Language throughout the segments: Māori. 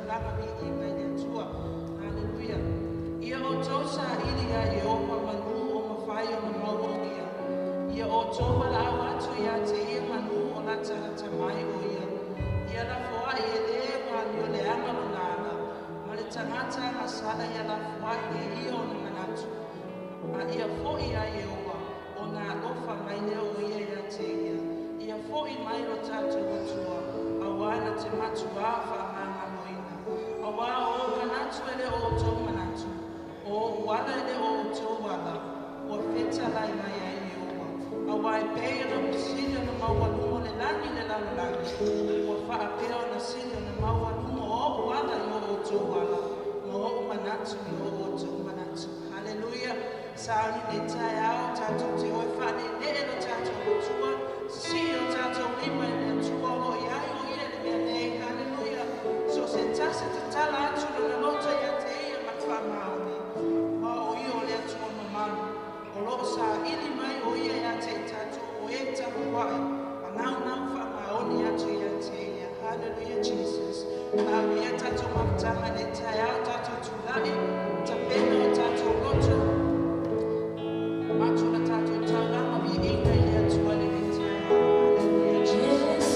langa vi i mai le tua. Hallelujah. Ia o tau sa ilia i opa manu o mawhai o na mau o ia. Ia o tau wala au atu ia te ia manu o la tahata mai o ia. Ia la foa i e le wani o le anga o nana. Ma le tangata masala ia la foa i e ia o na manatu. Ma ia fo ia i oa o na ofa mai le o ia ia te ia. Ia fo i mai o tatu watua. Awana te matu afa manga moina. Awa o manatu ele o tau manatu. O wala ele o tau wala. O feta lai mai ai e oa. Awa e pēia na musili na mawalumo le langi le langi. O faa pēo na sili na mawalumo o wala i o tau wala. Mo o manatu i o tau manatu. Hallelujah. Sauni le tai ao tatu te oi whane le elo tatu o tua. Si o tatu lima i le tua o iai o ia le mea nei. Hallelujah. So se tasa te tala atu na lota ia te ia matwa maoni. Ma o ia o le atu o mamanu. O loo sa ili mai o ia ia te tatu o e tapu wai. Ma nau nau wha maoni atu ia te ia. Hallelujah Jesus. Na ia tatu maftanga le tai ao tatu tulai. Ta pena o tatu loto. Matu na tatu taulama mi inga ia tua le tai ao. Hallelujah Jesus.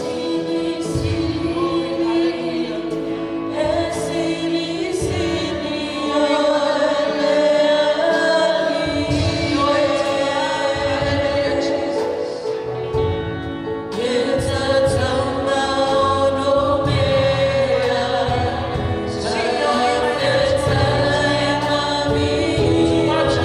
Watch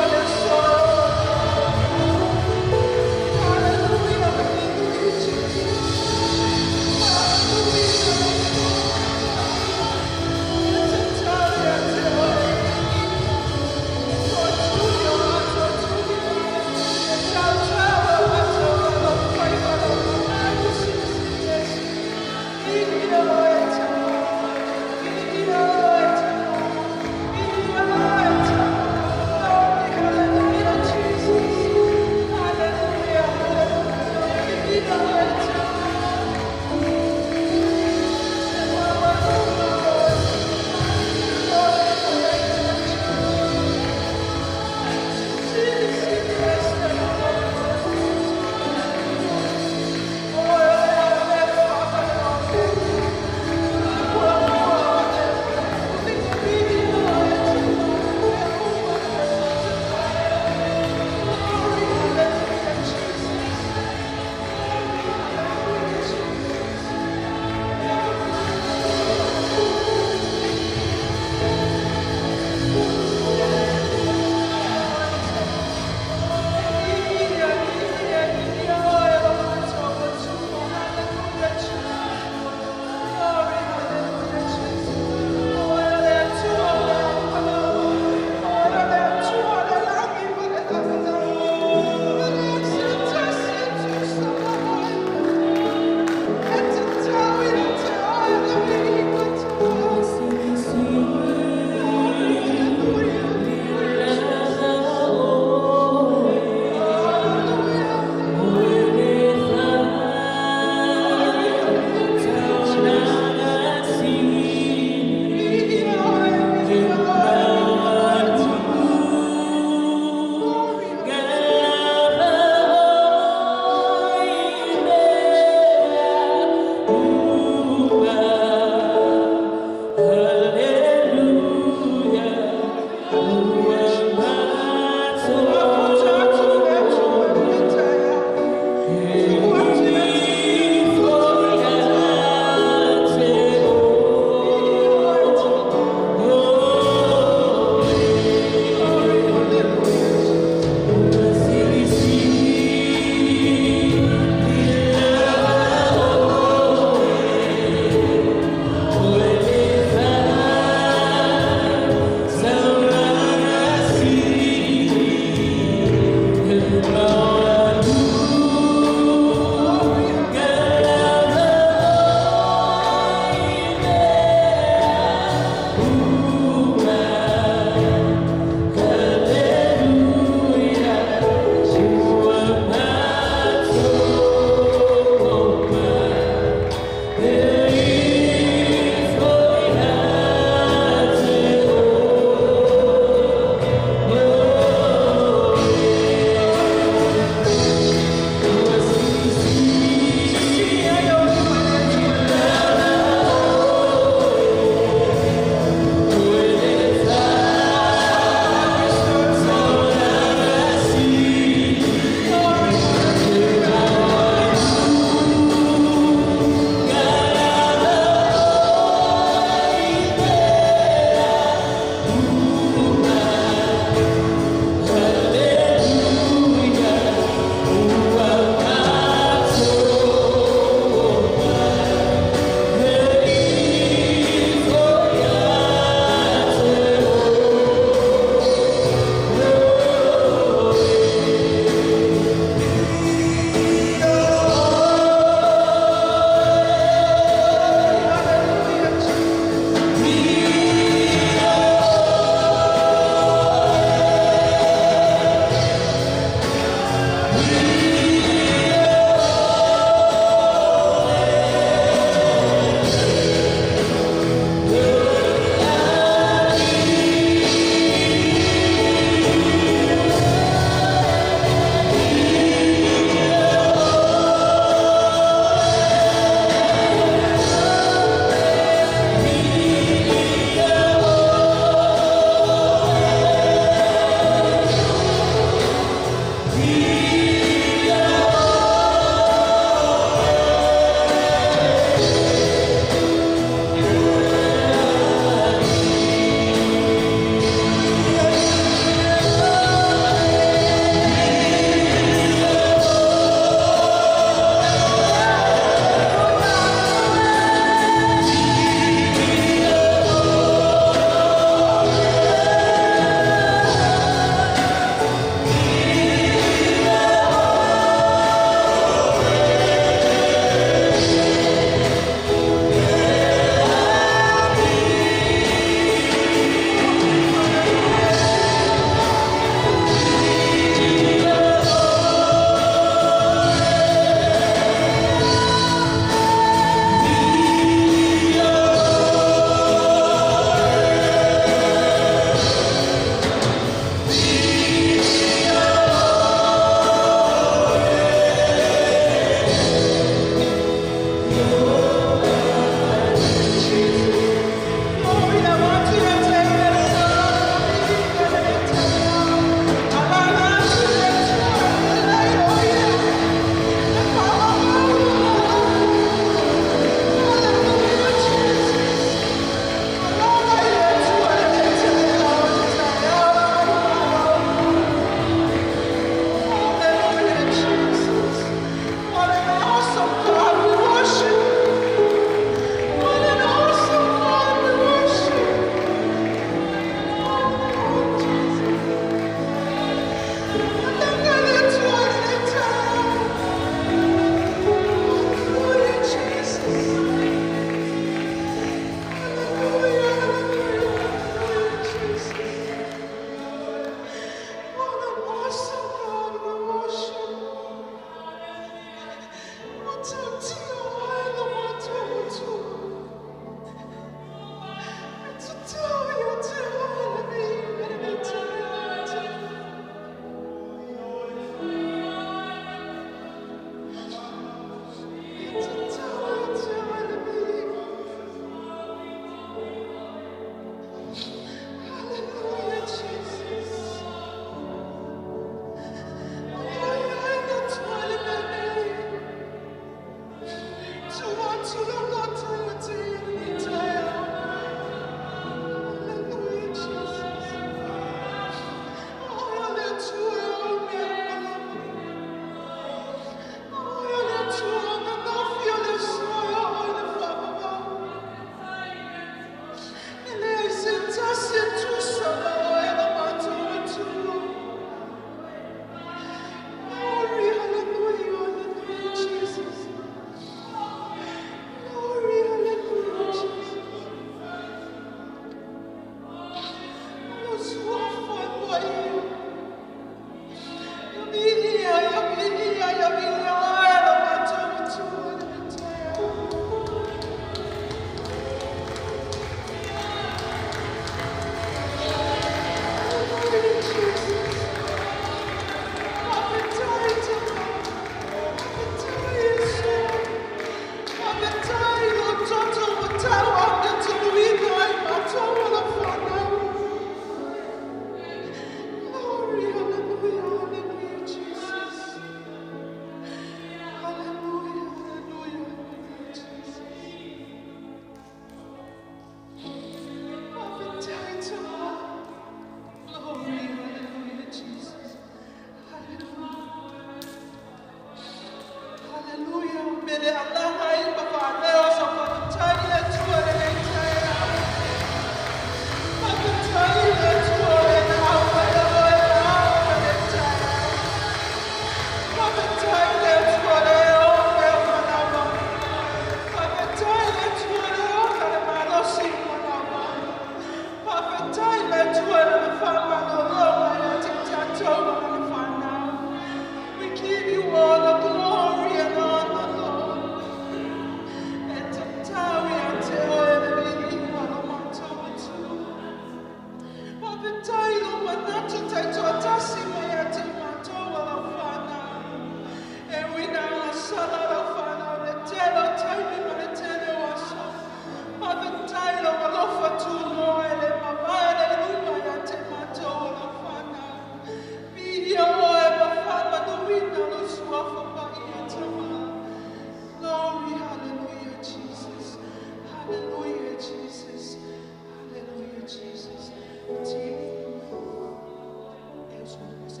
Deus,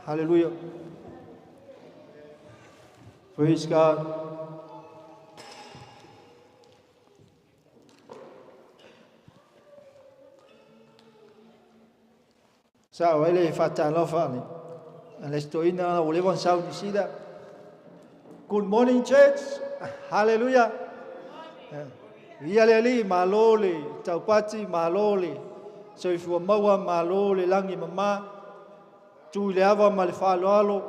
Hallelujah. Praise God. Sao ele fata lo fani. Alesto ina volevon sau di sida. Good morning church. Hallelujah. Ia le malole, taupati malole. So if you mawa malole langi mama tu le ava ma le faloalo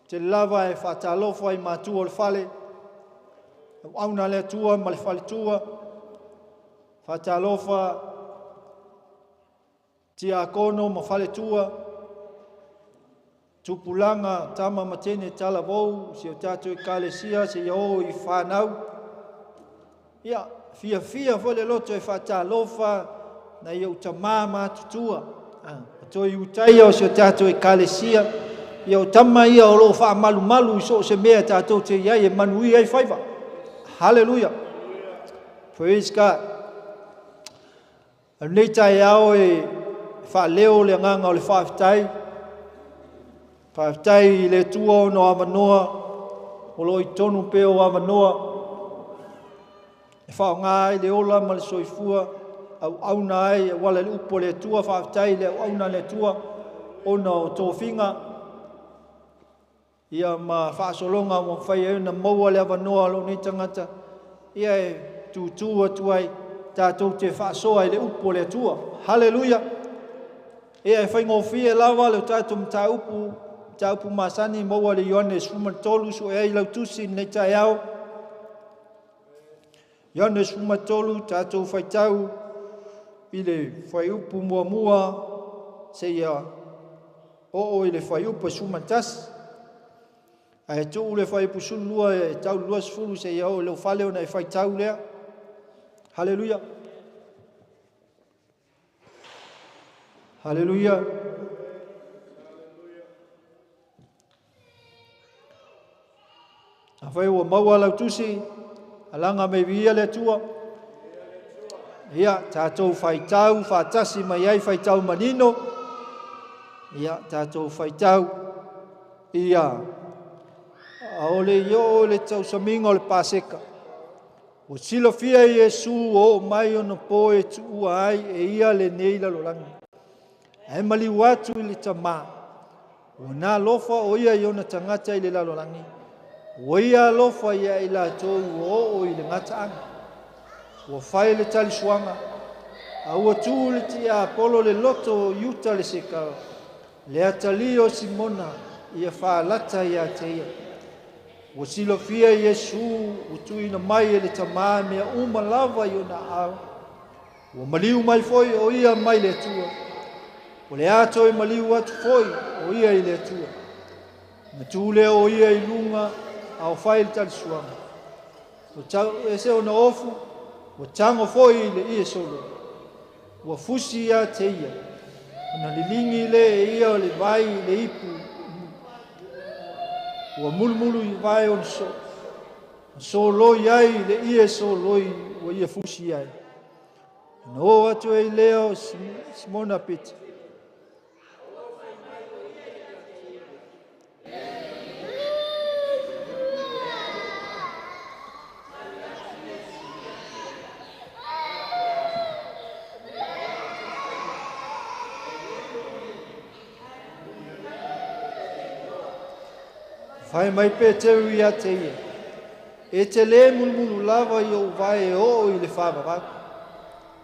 te lava e fatalofo ai matu o le fale au na le tua ma le fale tua fatalofa ti akono ma fale tua tupulanga tama matene tala vou si o tatu kalesia se yo I fanau ia fia fole loto e fatalofa na yo tamama tutua to utai o se tato e kalesia ia o tama ia o lo fa malu so se mea tato te ia e manui ai faiva. Hallelujah. Praise God. Nei tai ao e fa leo le nganga o le whaftai le tua no amanoa o lo I tonu pe o amanoa e wha ngā i le ola ma le soifua au nai wala le upo le tua whaftai le au na le tua ona o tōwhinga ia ma whaasolonga mo whai e na maua le avanoa lo ni tangata ia e tūtua tuai tātou te whaasoa i le upo le tua. Hallelujah. Ia e whai ngofie lawa le tātou mta upu masani maua le Ioannes Fumatolu so e lau tusi nei tai au Ioannes Fumatolu tātou whai tau I le whai upu mua se ia o I le whai upu sumatas ai tu le whai upu sulua e tau luas fulu se ia o le whale o nei whai tau lea. Hallelujah. Hallelujah. A whai ua maua lau tusi alanga me via le tua ia tātou whaitau, whātasi mai ai whaitau manino. Ia tātou whaitau. Ia. A ole io le tau saminga o le Paseka. O silo fia Iesu o mai ono po e tua ai e ia le nei la lolangi. E mali watu I le tama. O nā lofa o ia I ona tangata I le la lolangi. O ia lofa ia I la tōu o I le ngata anga. Ua whai le tali suanga, a ua tū le ti a polo le loto yuta le seka, le atali o Simona, ia whaalata ia te ia. Ua silo fia Iesu, utu ina mai e le tamā mea uma lava I ona au. Ua maliu mai foi o ia mai le tua. O le ato e maliu atu foi o ia I le tua. Ma tūle o ia I lunga, a o whai le tali suanga. O tau e se ona ofu, o tango foi le ia solo. O fusi ia te ia. Ona lilingi le ia o le vai le ipu ua mulumulu I vai o so. So loi ai le ia so loi ua ia fusi ai. No atu e leo Simona Pete. Fai mai pe te ia te ia. E te le mulumulu lava I o vai o I le whāwawau.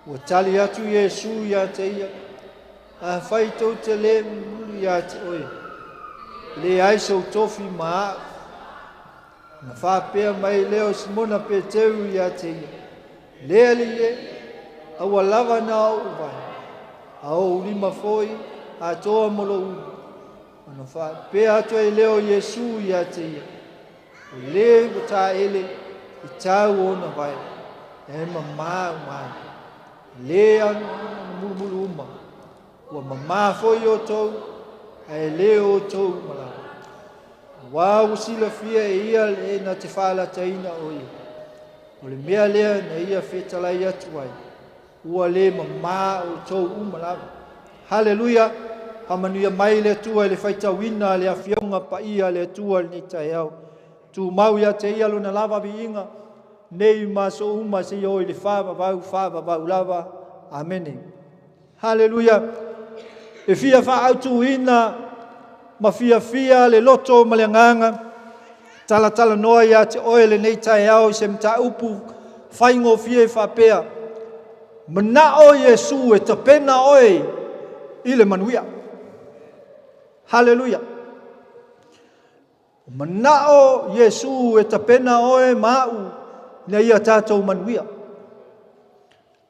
Ua tali atu Iesu ia te ia. A whai tau te le mulumulu ia te oe. Le aisau tofi maa. Na whāpea mai leo Simona pe te ia te ia. Le ali e. Aua lava na o vai. A o ulima foi. A toa molo ulu. Ana fa pe atu e leo Iesu ia te ia. O le ta ele I tau ona vai. E mama mai. Le anu mulumulu uma. Ua mama foi o tau. E le o tau mala. Wa usila fia e ia le na te whala taina o ia. O le mea lea na ia whetalai atu ai. Ua le mama o tau umala. Hallelujah. Hamanuia mai le tua le whaitawina le awhionga pa ia le tua ni tai au. Tu mau ia te ia luna lava viinga. Nei maso uma se oi le whāwawau lava. Amen. Hallelujah. E fia whaautu ina ma fia le loto ma le nganga. Tala noa ia te oi le nei tai au se mta upu whaingo fia whapea. Mana o Yesu e te pena oi I le manuia. Hallelujah. Manao Yesu e tapena oe mau na ia tātou manuia.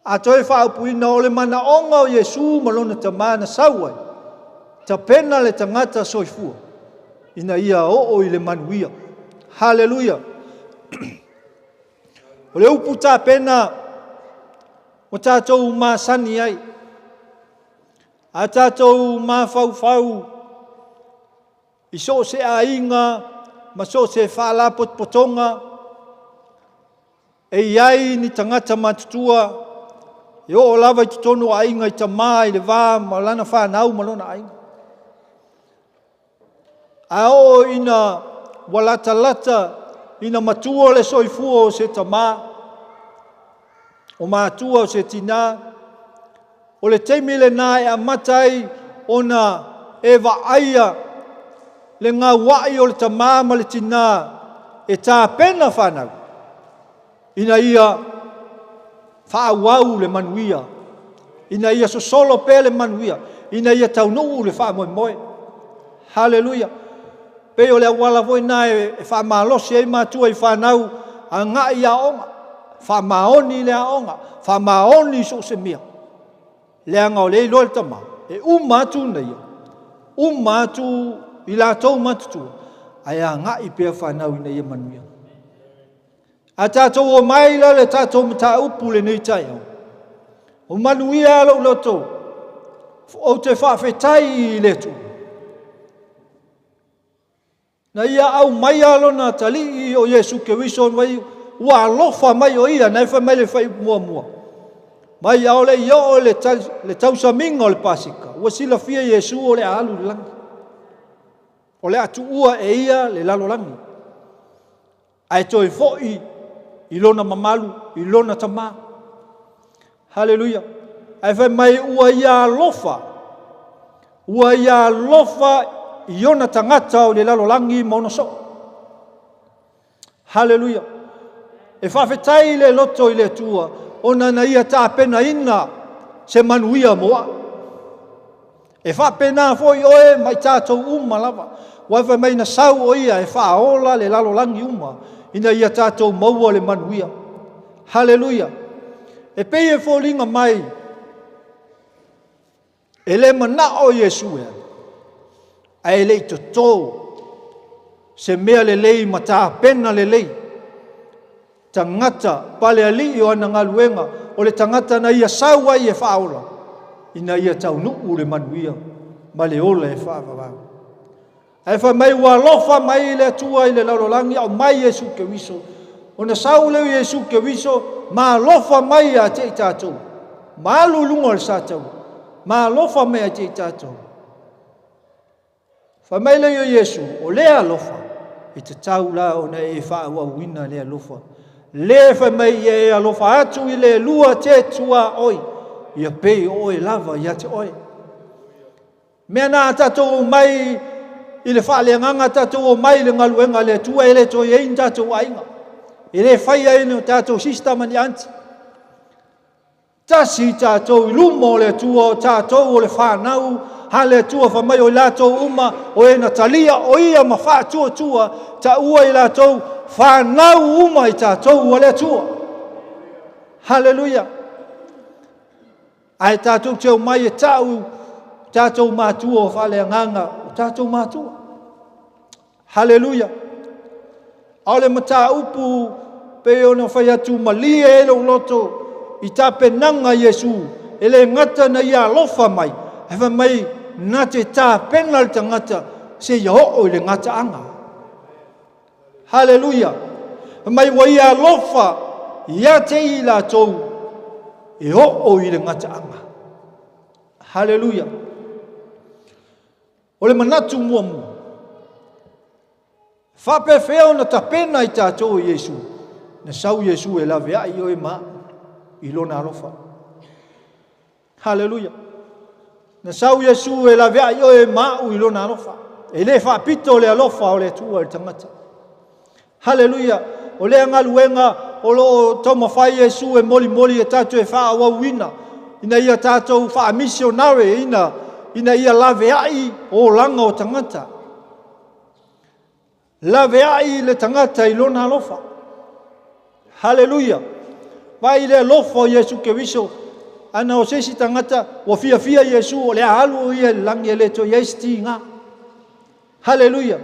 A toi whaapuina o le manaonga o Yesu malona ta mana sauai. Tapena le tangata soifua. Ina ia o I le manuia. Hallelujah. O le upu tapena o tātou masani ai. A tātou mafau I so se ainga, ma so se whala potpotonga, e iai ni tangata matutua, e o lava I tutono ainga I tamā I le wā, ma lana whanau malona ainga. A o ina walata, ina matua le soifua o se tamā, o matua o se tina, o le teimi le nā e amatai ona e waaia, le ngā wai o le tamā ma le tina e tā pena whanau. Ina ia whaawau le manuia. Ina ia sosolo pe le manuia. Ina ia taunuu le whaamoe. Hallelujah. Pe o le awala voi nā e whaamalosi e mātua I whanau a ngā ia onga. Whaamaoni le onga. Whaamaoni so se mea. Le anga o le ilo le tamā. E umatu na ia. Umatu I la tau matutua, ai a ngai pia whanau ina ia manuia. A tātou o maila le tātou mata upu le nei tai au. O manuia alo loto, o te whawhetai I le tu. Na ia au mai alo na tali o Yesu ke wison wai, ua alofa mai o ia, nai wha mai le whai mua. Mai au le ia o le tausaminga o le pasika, ua sila fia Yesu o le alu le langi. O le atu ua e ia le lalolangi. Ai toi foi I lona mamalu, I lona tamā. Hallelujah. Ai whai mai ua ia lofa. Ua ia lofa I ona tangata o le lalolangi mauna so. Hallelujah. E whawhetai le loto I le tua, ona na ia tā pena ina se manuia moa. E whapena foi oe mai tātou umalava. Waifa mai na sau o ia e whaola le lalolangi uma. Ina ia tātou maua le manuia. Hallelujah. E pei e fōlinga mai. E le mana o Yesu e. A e lei to tō. Se mea le lei ma tā pena le lei. Tangata pale ali o ana ngaluenga. O le tangata na ia sau ai e whaola. Ina ia tau nuu le manuia. Ma le ola e whaavavau. Ai fa mai wa lofa mai le tua ile laurolangi au mai Yesu Keriso. Ona sau le Yesu Keriso ma lofa mai a te tātou. Ma lulunga le sātou. Ma lofa mai a te tātou. Fa mai le Yesu o lea lofa. I te tau la o na e wha ua wina lea lofa. Le fa mai e alofa atu i le lua te tua oi. Ia pei oi lava ia te oi. Mea nā tātou mai i le whaaleanganga tātou o mai le ngaluenga le tua e le toi ein tātou ainga. E le whaia ene o tātou sistema ni anti. Tasi tātou i lumo le tua o tātou o le whanau, ha le tua whamai o lātou uma o ena talia o ia ma whātua tua, ta ua i lātou whanau uma i tātou o le tua. Hallelujah. Ai tātou teo mai e tau, tātou mātua o whaaleanganga, tātou mātua. Hallelujah. Au le mata upu pe ona whai atu malia e lo loto i tā penanga Yesu e le ngata na ia lofa mai e wha mai na te tā penal tangata se ia o le ngata anga. Hallelujah. Mai wa ia lofa ia te i la tau e o i le ngata anga. Hallelujah. O le manatu mua mua. Whape wheo na ta pena i tātou Yesu. Na sau Yesu e la vea i oe maa. I lona alofa. Hallelujah. Na sau Yesu e la vea i oe maa i lona alofa. E le whapito le alofa o le tua le tangata. Hallelujah. O le angaluenga o lo toma whai Yesu e moli moli e tātou e wha awa wina. Ina ia tātou wha missionare ina ia la vea i o langa o tangata. La veai le tangata i lona alofa. Hallelujah. Vai le alofa Yesu Keriso. Ana o sesi tangata o fia Yesu o le alu ia langi le to yesti nga. Hallelujah.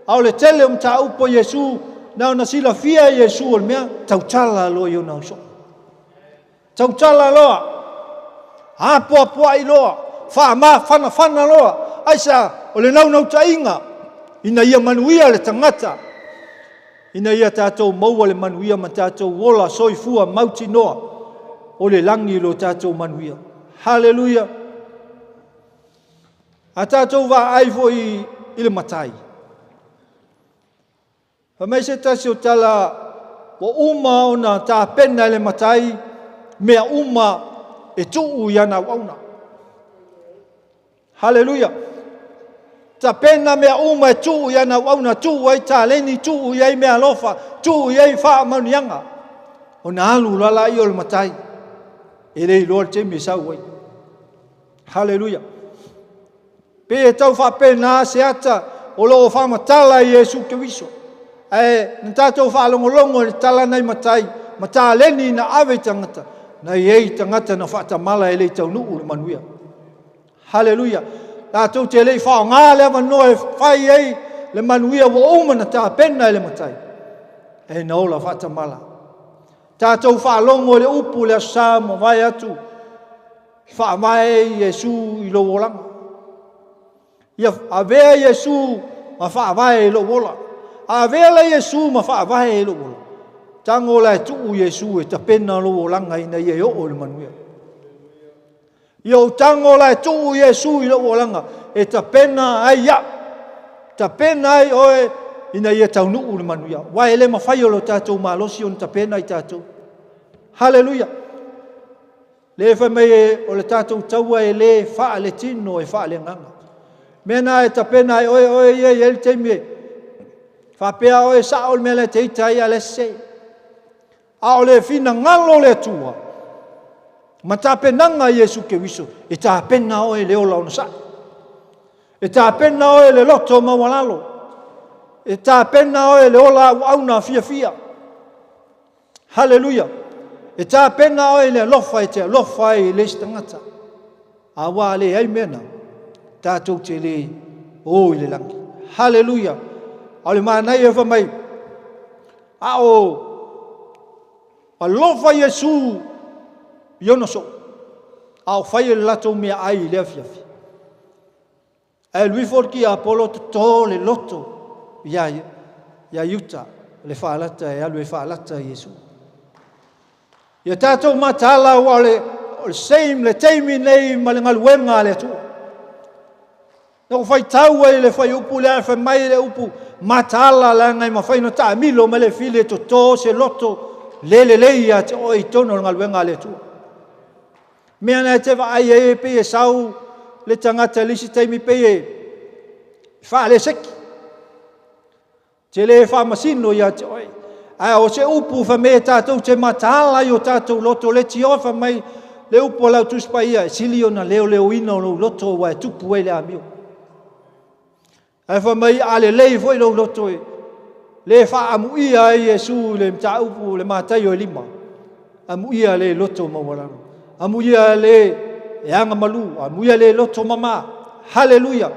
Au le tele ta upo Yesu na na sila fia Yesu o mea tautala lo yo na so. Tautala lo. Apo ai lo. Fa ma fana lo. Aisa o le nau tainga. Ina ia manuia le tangata. Ina ia tātou maua le manuia ma tātou wola soifua mauti noa. O le langi lo tātou manuia. Hallelujah. A tātou wa aifo i le matai. Whamai se tasi o tala o uma o na tā pena le matai mea uma e tuu iana wauna. Hallelujah. Ta pena mea uma e tuu iana wauna, tuu ai tā leni, tuu iai mea lofa, tuu iai wha maunianga. O na alu lala i o le matai. E rei loa te me sau wai. Hallelujah. Pe e tau wha pena se ata o loo wha matala i Yesu Keriso. E na tātou wha longolongo le tala nei matai, ma tā leni na awe tangata, na iei tangata na wha tamala e le tau nuu le manuia. Hallelujah. Tātou te lei whao ngā lea manoa e whai ei le manuia wa umana tā pena e le matai. E na ola whatamala. Tātou whaalongo le upu le asā ma vai atu. Whaamai Yesu i lo wolanga. Ia avea Yesu ma whaamai i lo wola. Avea la Yesu ma whaamai i lo wola. Tango la e tuu Yesu e ta pena lo wolanga ina ia i o le manuia. Yo tango la tu Yesu i lo olanga e ta pena ai ya ta pena ai oe ina ia tau nuu le manuia wa ele ma fai o lo tātou malosi on ta pena i tātou. Hallelujah. Le fa me o le tātou taua e le fa le tino e fa le nganga mena e ta pena ai oe ye el te me fa pea oe sa o me le te tai ale se a o le fina ngalo le tua. Ma tā penanga Yesu Keriso, e tā pena oe le ola ona sa. E tā pena oe le loto mawalalo. E tā pena oe le ola auna fia. Hallelujah. E tā pena oe le lofa e te lofa e le stangata. A wā le ai mena, tātou te le o i le langi. Hallelujah. A le mānai e whamai. A o, a lofa Yesu Yono so. Au whai le lato mea ai lea fiafi. e lui forki Apollo to le loto ya yuta le falata e lui falata Yesu ya tato matala wale same le taimi nei malengal wenga le tu no fai tau le fai upu le fai mai le upu matala la ngai ma fai no ta milo ma le file to se loto le ia te o i tono ngal wenga le tu me ana te va ai e pe sau le tangata lisi taimi pe fa le sek te le fa masino ya te oi ai o se upu fa me tatou te matala yo tatou loto le ti ofa mai le upu la tu spaia silio na leo ino lo loto wa tupu e le amio ai fa mai ale le foi lo loto le fa amu ia Yesu le ta upu le matai o lima amu ia le loto mawala amu ia le yanga malu amu ia le loto mama haleluya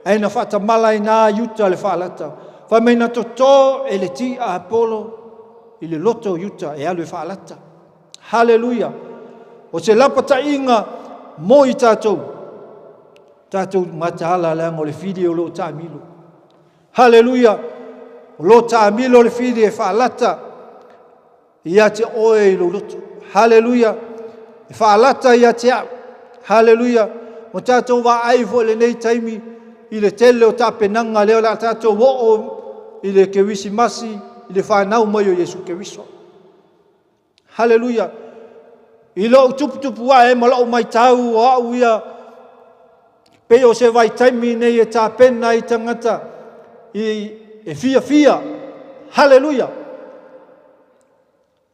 ai na fa tamala ina yuta le fa lata fa mai na toto e le ti a Apollo i le loto yuta e alu fa lata haleluya o se lapa tainga mo i tatou matala la mo le fidi o lo tamilo haleluya o lo tamilo le fidi e fa lata ia te oe lo loto haleluya e fa lata ia te haleluya mo tatou va ai vo le nei taimi i le tele o tapenanga leo la tatou o i le kewisi masi i le whanau mai o Yesu kewiso haleluya i lo tupu wa e malo mai tau o au ia pe o se vai taimi nei e tapena i tangata e fia haleluya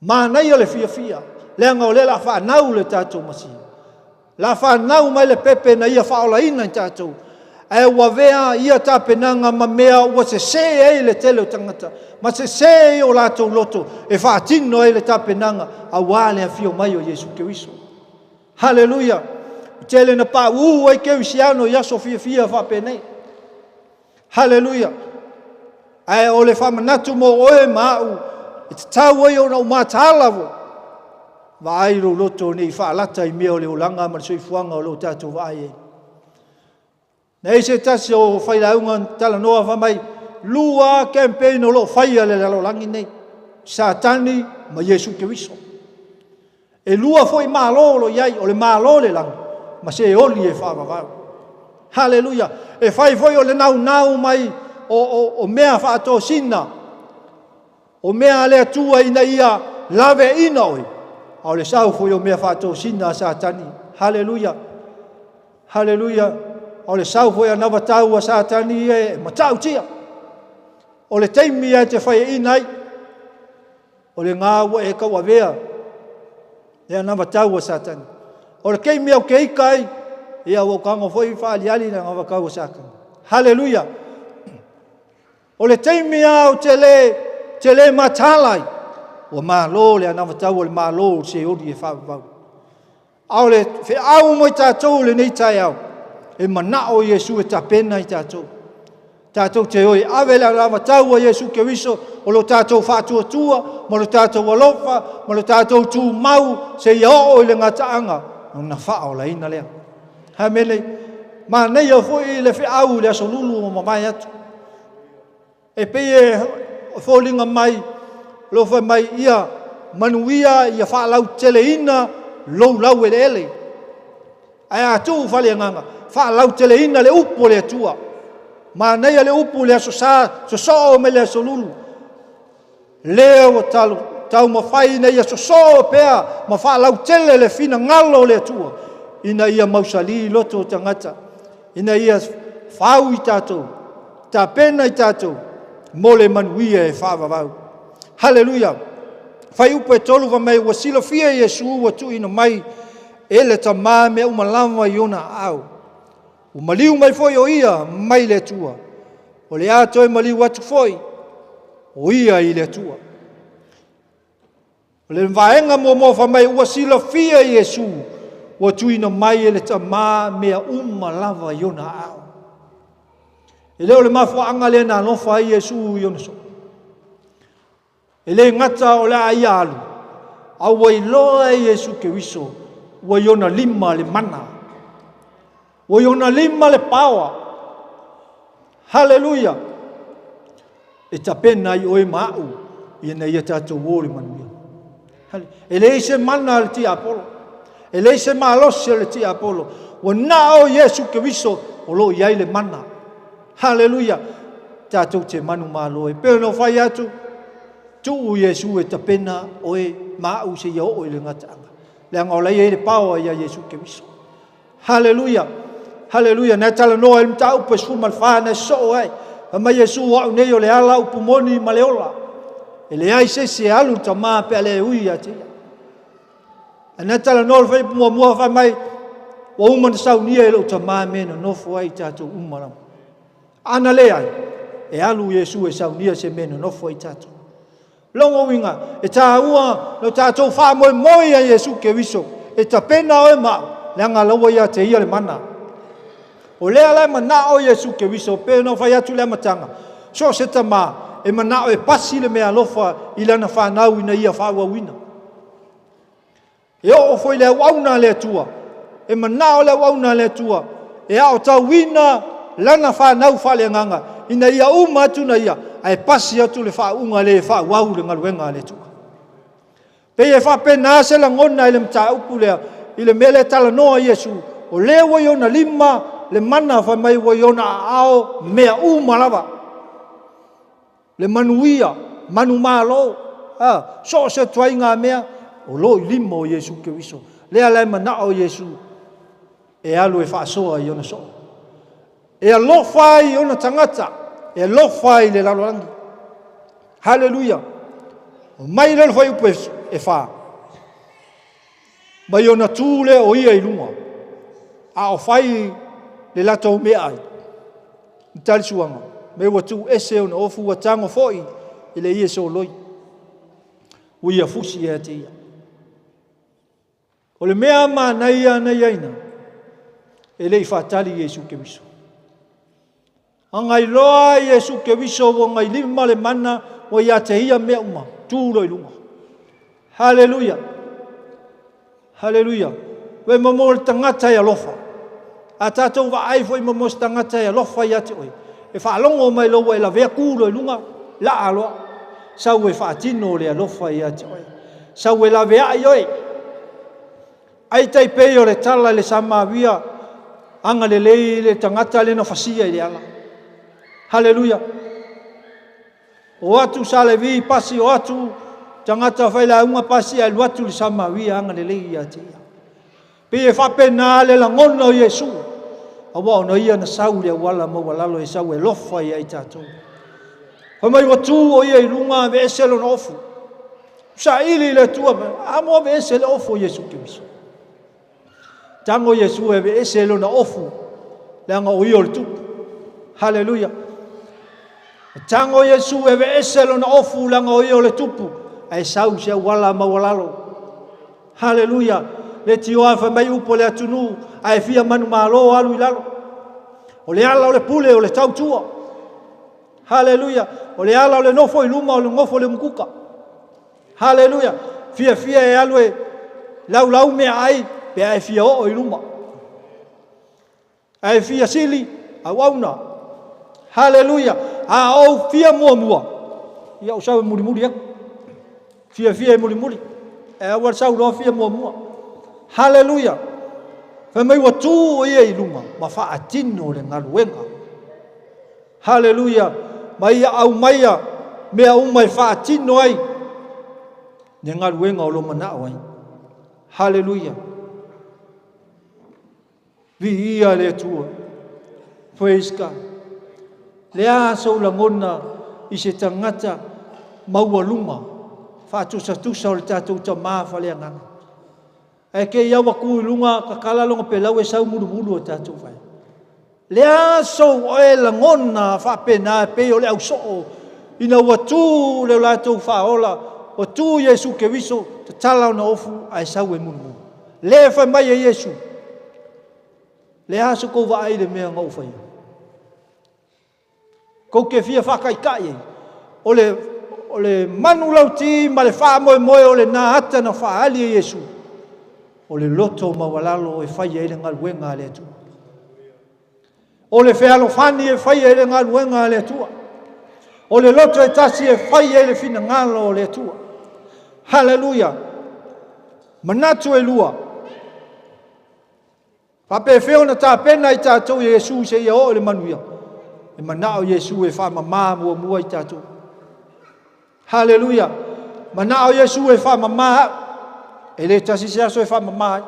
ma nei o le fia le anga o le la whanau le tatou masi la whanau mai le pepe na ia whaola ina i tatou e wavea ia tapenanga ma mea ua se e le tele o tangata ma se o latou loto e whaatino e le tapenanga a wale a fio mai o Yesu Keriso haleluya tele na pa ai Kerisiano ia so fia whapenei haleluya e o le whamanatu mo oe mau e te tau e o na umatalawo vai ro loto nei whaalata i mea o le olanga ma le soifuanga o lo tatou vai e nei se tasi o whailaunga tala noa whamai lua campaign o lo whaia le lalolangi nei Satani ma Yesu Keriso e lua foi malo lo iai o le malo le lang ma se oli e whaavavau haleluya e whai foi o le nau mai o mea whaato sina o mea le atua ina ia lave ina oi o le sau foi o mea whaato sina Satani haleluya haleluya o le sau foi anava tau a Satani e matau tia o le teimi e te whai inai o le ngā ua e kau avea e anava tau a Satani o le keimi au keikai e au kango foi whaaliali na ngava kau a Satani haleluya o le teimi au te le matalai o malo le anava tau o le malo se odi e whaavau au le whi au mo i tātou le nei tai au e mana o Yesu e tapena i tātou te oi ave la lava tau a Yesu Keriso o lo tātou whātua mo lo tātou alofa mo lo tātou tū mau se ia o i le ngataanga na whao la ina lea ha mele ma nei o fui le whiau le aso lulu o mamai atu e pe e fōlinga mai lo whai mai ia manuia ia whaalau tele ina lau ele ai atu whale nganga whaalau tele ina le upo le atua ma nei le upu le aso so me le aso lulu leo tau mawhai nei aso so pea ma whaalau tele le fina ngalo le atua ina ia mausali loto tangata ina ia whau i tātou ta pena i tātou mo le manuia e whaavavau haleluya whai upo e tolu wa mai wasila fia Yesu wa tu ina mai ele ta mā me umalama i ona au o maliu mai foi o ia mai le tua o le ato e maliu atu foi o ia i le tua o le vaenga mo fa mai ua sila fia Yesu wa tuina mai ele ta ma mea lava iona au e leo le mafuanga le na no fa Yesu iona so e le ngata o la ia alu au wai loa Yesu Keriso wa iona lima le mana o iona lima le pawa Haleluia. E tapena i oe mau i na ia tātou wōre manuia. E le se mana le ti Apolo. E le se malose le ti Apolo. Wa na o Yesu Keriso o lo iai le mana. Haleluia. Tātou te manu malo e pēr no whai atu. Tu u Yesu e tapena oe mau se ia o le ngataanga. Le anga o lei e le paua ia Yesu Keriso. Haleluia. Haleluia. Nā tala noa e mta upa suma le whana so ai. Ma Yesu wa nei o le ala upu moni ma le ola. E le ai se alu ta maa pe ale ui a te ia. Nā tala noa le whai mua whai mai wa umana sau nia e lo ta maa mena nofo ai tātou umara. Ana le ai. E alu Yesu e sau nia se mena nofo ai tātou. Longo winga e tā ua no tātou wha moi a Yesu Keriso. E ta pena o e maa. Le anga laua ia te ia le mana. O lea lai mana o Yesu Keriso pe no whai atu lea matanga. So se ta maa e mana o e pasi le mea lofa i lana whanau ina ia whaua wina. E o foi lea wauna lea tua. E mana o lea wauna lea tua. E ao tau wina lana whanau whale nganga. Ina ia uma atu na ia. Ai pasi atu le whaunga le whauau le ngaruenga le tua. Pe e whapena se la ngona ile mta upu lea. Ile mele tala noa Yesu. O lea waiona lima le mana whai mai waiona ao mea umalawa. Le manuia, manu malo. So se tuai ngā mea. O lo i lima o Yesu Keriso. Lea lai mana o Yesu. E alu e whaasoa i ona so. E alofa i ona tangata. E alofa i le lalorangi. Haleluia. Mai lalo whai upe e wha. Mai ona tūle o ia i lunga. A o whai le lato mea ai. Ntali suanga. Me ua tu ese ona ofu wa tango foi. Ile ia so loi. Uia fusi e te ia. O le mea ma na ia na iaina. E le i whatali Yesu Keriso. Angai loa Yesu Keriso wa ngai lima le mana wa ia te ia mea uma. Tūro i lunga. Haleluia. Haleluia. We mamo le tangata ia lofa. A tātou wa ai foi mamo le tangata ia lofa ia te oi. E whaalongo mai loa e la vea kūro i lunga. La aloa. Sau e whaatino le alofa ia te oi. Sau e la vea i oi. Ai tai peo le tala le samawia. Anga le lei le tangata le na fasia i le ala. Haleluia. O atu sa le vi pasi o atu. Tangata whaila unga pasi ai luatu le samawia anga le lei ia te ia. Pe e whapena le la ngona o Yesu. Awa ona ia na sau le wala mo walalo e sau e lofa ia i tātou. Hamai watu o ia i lunga ve eselo na ofu. Sa ili le tua amo ve eselo ofu Yesu Keriso. Tango Yesu e ve eselo na ofu. Leanga o ia o le tupu. Haleluia. Tango Yesu e ve eselo na ofu leanga o ia o le tupu. Ai sau se wala mo walalo. Haleluia. Le tioa fa mai upo le atunu ai fia manu malo alu ilalo. O le ala o le pule o le tautua. Haleluia. O le ala o le nofo i luma o le ngofo le mkuka. Haleluia. Fia e alu e lau mea ai pe ai fia o i luma. Ai fia sili a wauna. Haleluia. A o fia mua. Ia o sau e muri ya. Fia e muri. E awar sau lo fia mua. Haleluia. Fa mai watu o ia i lunga. Ma fa atino le ngaluenga. Haleluia. Mai au maia. Mea umai fa atino ai. Ne ngaluenga o lo manao ai. Haleluia. Vi ia le tua. Praise God. Le aso la ngona i se tangata maua lunga. Fa tusa o le tatou tama fa le ngana. E ke ia waku lunga kakala longa pelau e sau muru o tātou vai. Le aso o e la ngona wha pena pe o le au soo. Ina watu le lātou whaola. O tu Yesu Keriso te tala na ofu ai sau e muru. Le whai mai e Yesu. Le aso kou wa ai le mea ngau whai. Kou ke fia whakai kai e. O le manu lauti ma le wha moe o le nā ata na wha ali e Yesu. O le loto mawalalo e whai e le ngaluenga le tu. O le fealo fani e fai e le ngaluenga le tua. O le loto e tasi e fai e le fina ngalo le tua. Hallelujah. Manatu e lua. Pape feo na ta pena i tātou Yesu se ia o le manuia. E manao Yesu e wha mamā mua i tātou. Hallelujah. Manao Yesu e wha mamā. E le tasi se aso e wha mamā.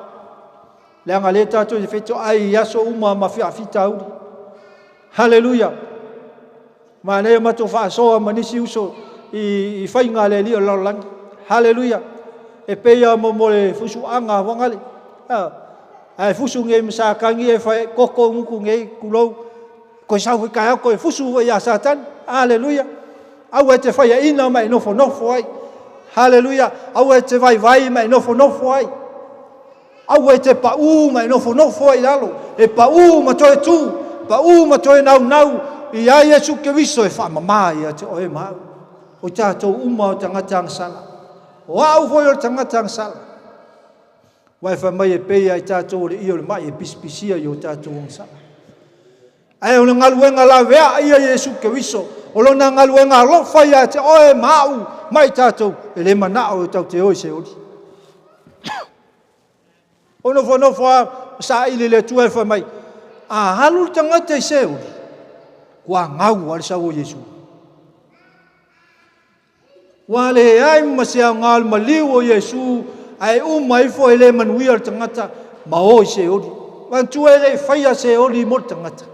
Leanga le tātou e wheto ai aso uma ma whia whita uri. Hallelujah. Ma lea mato wha soa manisi uso i whainga le lio laulangi. Hallelujah. E peia mo le fusu anga wangale. Ai fusu nge msakangi e whae koko nguku nge kulou. Koe sau hui kai koe fusu ia satan. Hallelujah. Au e te whaia ina mai nofo ai. Hallelujah. Au e te vai mai nofo ai. Au e te pau mai nofo ai lalo. E pau ma toe tu. Pau ma toe nau. I ai Yesu ke viso e wha mamā ia te oe mau. O tātou uma o tangata angsala. O au foi o tangata angsala. Wai wha mai e peia i tātou le i o le mai e pispisia i o tātou angsala. Ai o le ngaluenga la vea ia Yesu ke viso. O lona ngaluenga lo whai a te oe mau mai tātou. E le manao e tau te oi se ori. O nofo a sa ili le tua e wha mai. A halu tangata i se ori. Kua ngau al sa o Yesu. Wa le ai masea ngal maliu o Yesu ai mai fo ele manuia al tangata ma o se ori. Wan tu ele faia se ori mo tangata.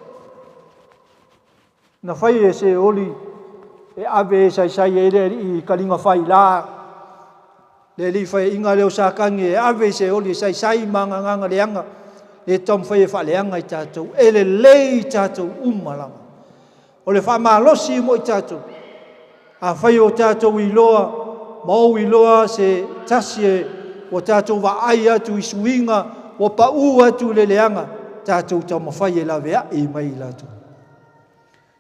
Na faia se ori e ave sai ele i kalinga fai la. Le li fai inga leo sa kangi e ave se ori sai manga leanga. Le tom fai fa leanga i tātou. Ele lei tātou umalama. O le wha malosi mo i tātou. A whai o tātou i loa, mau i loa se tasie o tātou wa ai atu i suinga, o pau atu le leanga, tātou tau mawhai e la vea e mai i lātou.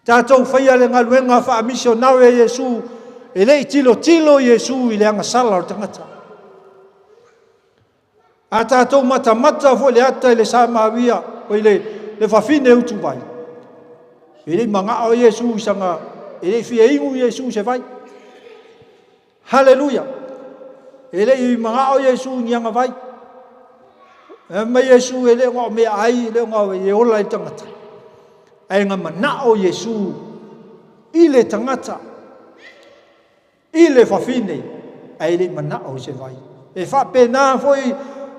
Tātou whai ale ngaluenga wha amisio nawe Yesu, e le i tilo Yesu i leanga sala o tangata. A tātou mata fo le ata i le sa mawia, o i le whawhine utu vai. Ele manga o Yesu sanga ele fia ingu Yesu se vai. Hallelujah. Ele manga o Yesu nyanga vai. Ma Yesu ele ngo me ai ele ngo e ola i tangata. Ai nga mana o Yesu ile tangata. Ile fafine ai ele mana o se vai. E fa pena foi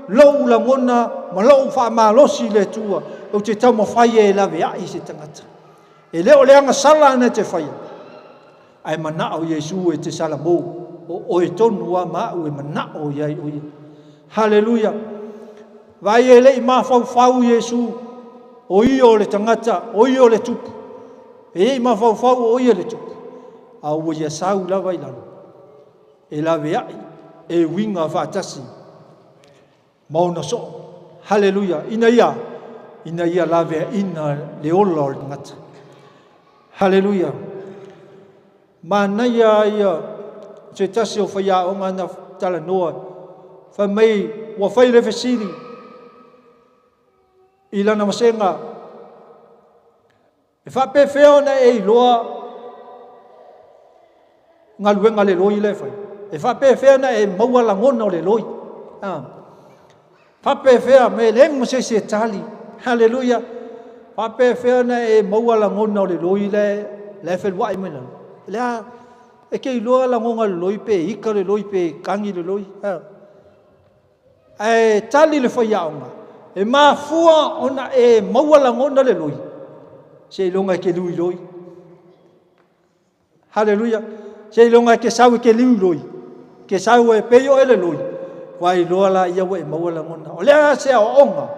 lou la ngona ma lou fa ma losi le tua. O te tau mo fai e la vea i se tangata. E leo leanga sala na te whai. Ai mana o Yesu e te sala mō. O e tonu a mau e mana o iai o ia. Hallelujah. Vai e lei ma fau Yesu. O i o le tangata, o i o le tupu. E lei ma fau o i o le tupu. A o ia sau la vai lano. E la veai. E winga whaatasi. Mauna so. Hallelujah. Ina ia la vea ina le ola o le tangata. Hallelujah. Manaya ia se tasi o whaia o ngana tala noa. Wha mei wa whai le whesiri. I lana masenga. E wha pe wheo na e loa. Ngā luenga le loi le whai. E wha pe wheo na e maua la ngona o le loi. Wha pe wheo me le se tali. Hallelujah. Pape whena e maua la ngona o le loi le whenwai mena. Lea, e kei loa la ngonga le loi pe, ika le loi pe, kangi le loi. E tali le whaiaonga. E maa fua ona e maua la ngona le loi. Se ilonga ke lui loi. Hallelujah. Se ilonga ke sau ke lui loi. Ke sau e peyo e le loi. Wai loa la ia we maua la ngona. O lea se a onga.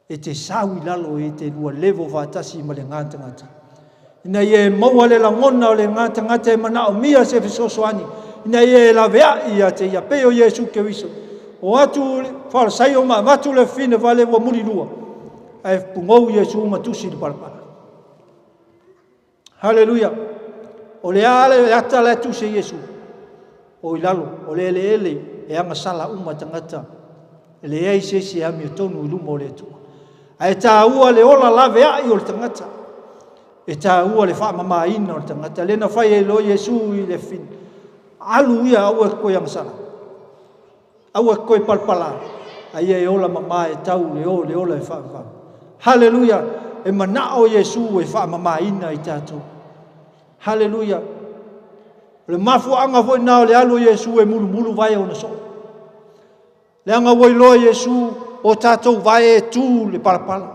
E te sau i lalo e te lua levo whaatasi ma le ngātangata. Ina ie maua le la ngona o le ngātangata e mana o mia se fisosoani. Ina ie la vea ia te ia peo Yesu ke wiso. O atu whala sai o maa matu le fine vale wa muri lua. E pungou Yesu matusi le parapara. Hallelujah. O le ale ata le atu se Yesu. O i lalo, o le ele e anga sala uma tangata. E le ei se ami o tonu i lumo le tua. Ai tā ua le ola lave ai o le tangata. E tā ua le wha mamaina o le tangata. Lena whai e lo Yesu i le fin. Alu ia au e koe angsana. Au e koe palpala. Ai e ola mama e tau le ola e wha. Hallelujah. E mana o Yesu e wha mamaina i tātou. Hallelujah. Le mafu anga foi nao le alu Yesu e mulu vai o na so. Le anga woi loa Yesu o tātou vai e tū le palapala.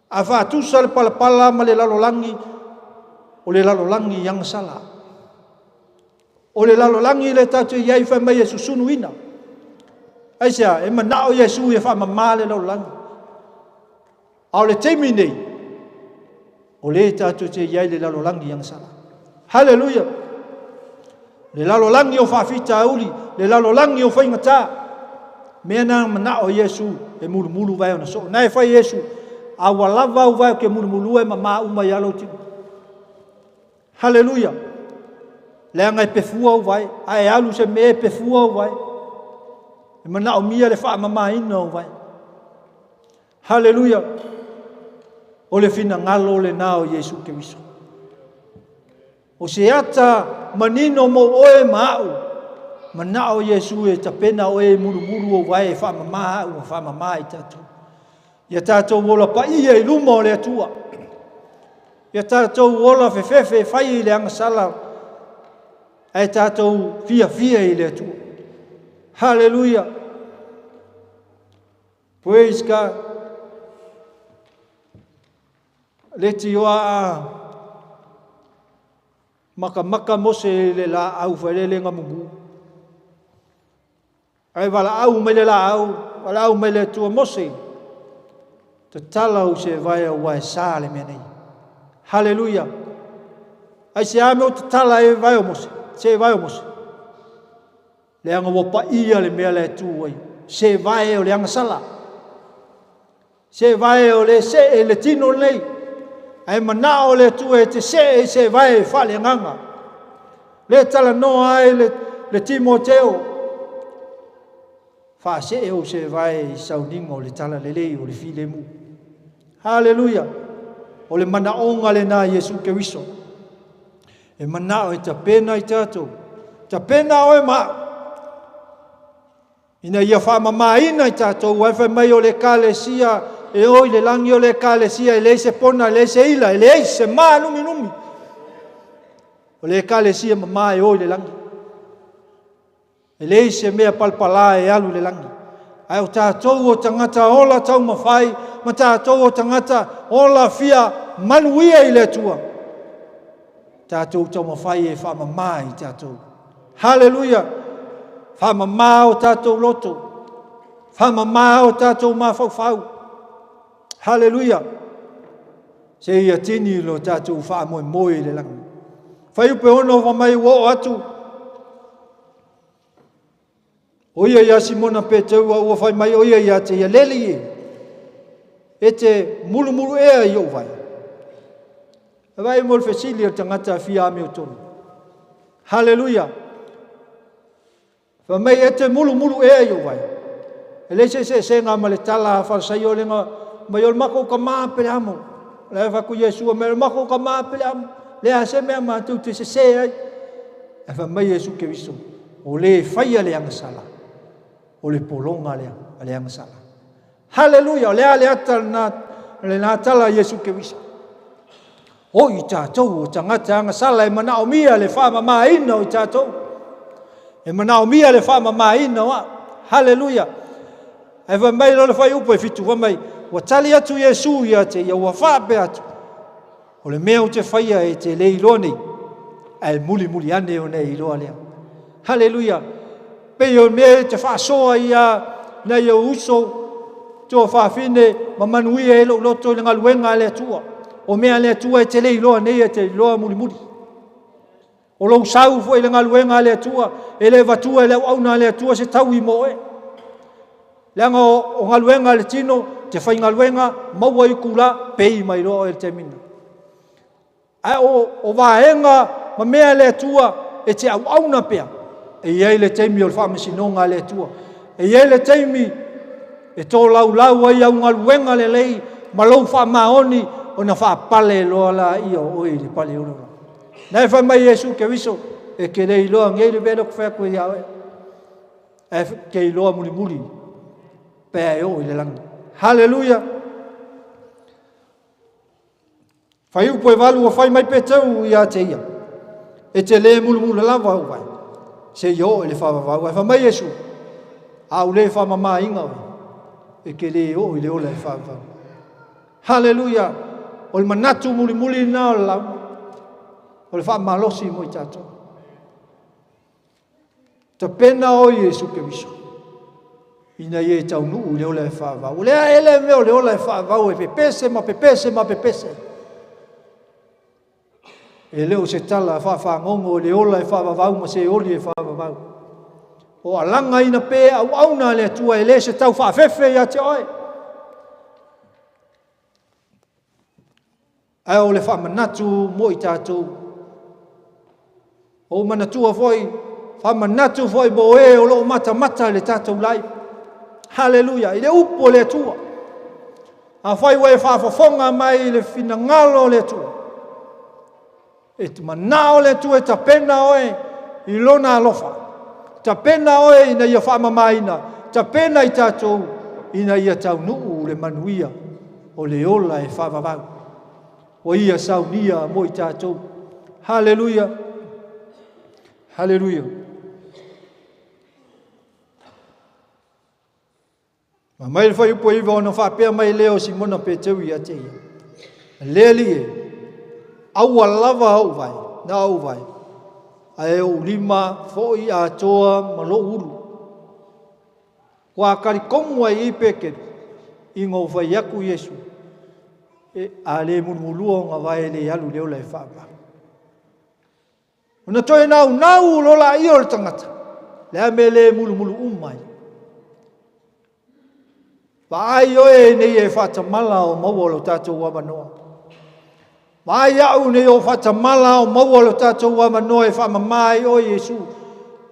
A wha atusa le palapala ma le lalolangi o le lalolangi yang sala. O le lalolangi le tātou iai wha mai e susunu ina. Aisea, e mana o Yesu e wha mamā le lalolangi. Ao le teimi nei, o le tātou te iai le lalolangi yang sala. Hallelujah. Le lalolangi o whawhita auli, le lalolangi o whaingata. Mea nā mana o Yesu e mulu vai ona so. Nai whai Yesu, a walava u vai o ke mulu e mama umai alo tinu. Hallelujah. Le anga e pefua u vai, a e alu se me e pefua u vai. E mana o mia le wha mama ina u vai. Hallelujah. O le fina ngalo le nā o Yesu ke wiso. O se ata manino mo oe maau. Mana o Yesu e tapena oe mulu o vai e wha mama u wha mama i tātou. Ia tātou wola pa ia i luma o le atua. Ia tātou wola fefefe whai i le angasala. E tātou fia i le atua. Hallelujah. Praise God. Leti oa maka mose le la au whaelele nga mumu. Ai wala au me le la au, wala au me le tua mose. Te talau se vai au wai sā le mea nei. Hallelujah. Ai se ame o te tala e vai o mose, se vai o mose. Le anga wapa ia le mea le tu wai. Se vai o le anga sala. Se vai o le se e le tino nei. Ai mana o le tu e te se vai e whale nganga. Le tala no ai le Timoteo. Wha se e o se vai i sauninga o le tala lelei o le file mu. Hallelujah. O le mana onga le nā Yesu ke wiso. E mana o e ta pena i tātou. Ta pena o e maa. Ina ia wha mamaina i tātou. Waiwhai mai o le kālesia. E oi le langi o le kālesia. E le se pona, e le se ila. E le se maa numi. O le kālesia mama e oi le langi. E le se mea palpala e alu le langi. Ai o tātou o tangata ola tau mawhai. Ma tātou o tangata ola fia manuia i le tua. Tātou tau mawhai e wha mamā i tātou. Hallelujah. Wha mamā o tātou loto. Wha mamā o tātou mawhau. Hallelujah. Se ia tini lo tātou wha moe le langi. Whai upe ono wa mai wo atu. Oia ia Simona Petau a ua whai mai oia ia te ia leli e. E te mulu ea i o vai. E vai mo le fesili o tangata fia ame o tonu. Hallelujah. Wha mai e te mulu ea i o vai. E le se ngā ma le tala wharsai o lenga mai o le mako ka maa pere amo. Le whaku Yesua me le mako ka maa pere amo. Le a se mea mātou te se ai. E wha mai Yesu ke wiso. O le whaia le angasala. O le polonga le angasala. Hallelujah. O le ale ata le nā tala Yesu ke wisa. O i tātou o tangata angasala e mana o mia le wha mama ina o i tātou. E mana o mia le wha mama ina wa. Hallelujah. E wha mai lo le whai upo e fitu wha mai. Wa tali atu Yesu ia te ia wa whape atu. O le mea o te whaia e te leilo nei. E muli ane o nei iloa lea. Hallelujah. Pe o mea te whaasoa ia na ia uso tō whaafine mamanuia e lo loto i ngā luenga le atua. O mea le atua e te leiloa nei e te loa muli. O lo sau fo i ngā luenga le atua e le vatua e le auna le atua se tau i moe. Le anga o ngā luenga le tino te whai ngā luenga maua i kula pei mai loa e te mina. O vaenga ma mea le atua e te auna pea. E iei le teimi o le whaamasinonga le atua. E iei le teimi e tō lau ai au ngaluenga le lei ma lou whaamaoni o na whaapale loa la i o oi le pale ora. Nai whai mai Yesu ke wiso e ke rei loa ngei le vero kwhea koe iawe e ke i loa muli pēa e o i le langa. Hallelujah. Whai upo e walu o whai mai pe tau i a te ia e te le mulu lava au vai se i o i le whawawau e whai mai Yesu au le whamama inga o e ke le o i le ola e whawawau. Hallelujah. O le manatu muli na o le lau o le whamalosi mo i tātou. Ta pena o Yesu ke wiso ina ye tau nuu le ola e whawawau. Lea ele meo le ola e whawawau e pepese ma pepese. E leo se tala whawhangongo le ola e whawawau ma se oli e whawawau. O alanga ina pe au auna le atua e le se tau whawhewhe ia te oe. Ai o le whamanatu mo i tātou. O manatua foi, whamanatu foi mo e o loo mata le tātou lai. Hallelujah. I le upo le atua. A whai wai whawhafonga mai le fina ngalo le atua. E te manao le atua e ta pena oe i lona alofa. Ta pena oe ina ia whamamaina. Ta pena i tātou ina ia tau nuu le manuia o le ola e whawawau. O ia saunia mo i tātou. Hallelujah. Hallelujah. Ma mai le whai upo iwa ona whapea mai leo si mona pe tau i a te ia. Lea li e. Aua lava au vai. Na au vai. Ae o lima foi a toa ma lo uru. Wa kari komua i peke i ngō whai aku Yesu. E a le mulmulua ngā vai le alu leo lai whapa. Una toi nau lola i o le tangata. Lea me le mulmulu umai. Wa ai oe nei e whatamala o mawalo tātou wamanoa. Wa ai au nei o whatamala o mawalo tātou wamanoa e whamamai o Yesu.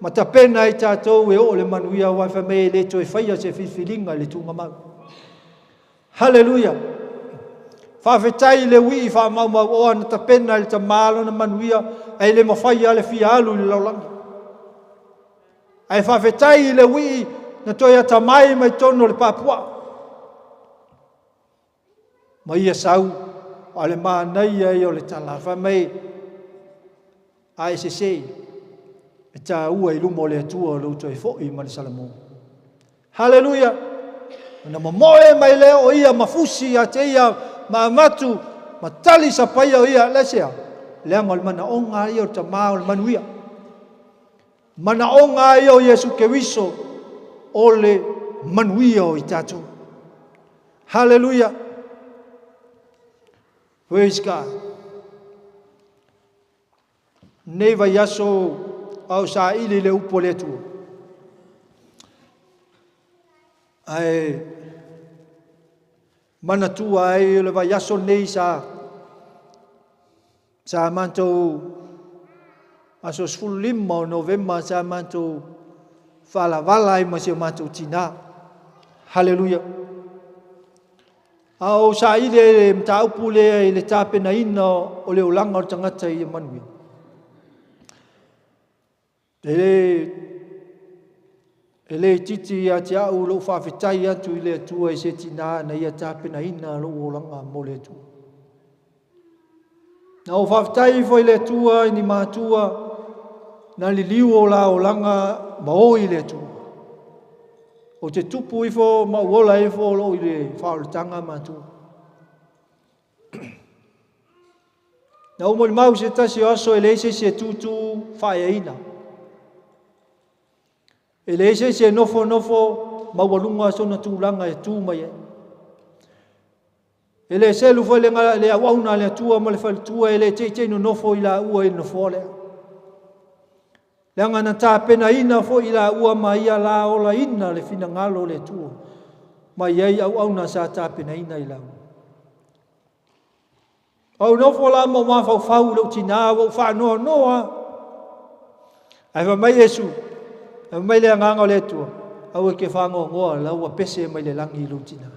Ma ta pena i tātou e o le manuia wai whamei le toi whaia se whiwhiringa le tunga mau. Hallelujah. Whawhetai le wii whamau o ana ta pena le ta malo na manuia ai le mawhaia le fia alu le laulangi. Ai whawhetai le wii na toi a tamai mai tono le papua. Ma ia sau, a le mānei ai o le tala, whamei a se sei, e tā ua i lumo le atua o lauto e fōi ma le Salamo. Hallelujah! Na mamoe mai leo o ia mafusi a te ia ma amatu, ma tali sa paia o ia lesea, leanga o le mana onga ia o ta maa o le manuia. Mana onga ia o Yesu ke wiso o le manuia o i tātou. Hallelujah! Praise God. Nei vai aso au sa ili le upo le tua. Ai mana tua ai le vai aso nei sa mantou aso sfulima o novemba sa mantou fala vala ai ma se mantou tina. Hallelujah. Au sa ile mtau pule ile tape na ina o le ulanga o tangata i manuia. Ele titi a te au lo whawhetai atu ile atua i se tina na ia tape na ina lo ulanga mo le atua. Na o whawhetai fo ile atua i ni mātua na li liu o la ulanga ma o ile atua. O te tupu ifo ma uola ifo lo i le whaoletanga mātua. Na umo li mau se tasi aso e leise se tutu whae ina. E leise se nofo ma walunga so na tūlanga e tū mai e. E le selu fo le awauna le atua ma le whalitua e le te no nofo i la ua i nofo lea. Leanga na tā pena ina fo i la ua ma ia la ola ina le fina ngalo le tua. Ma iei au na sa tā pena ina i la. Au nofo la mo ma fau lo tina o fa noa. Ai va mai Yesu. Ai mai le nganga le tua. au ke fango ngoa la wa pese mai le langi lutina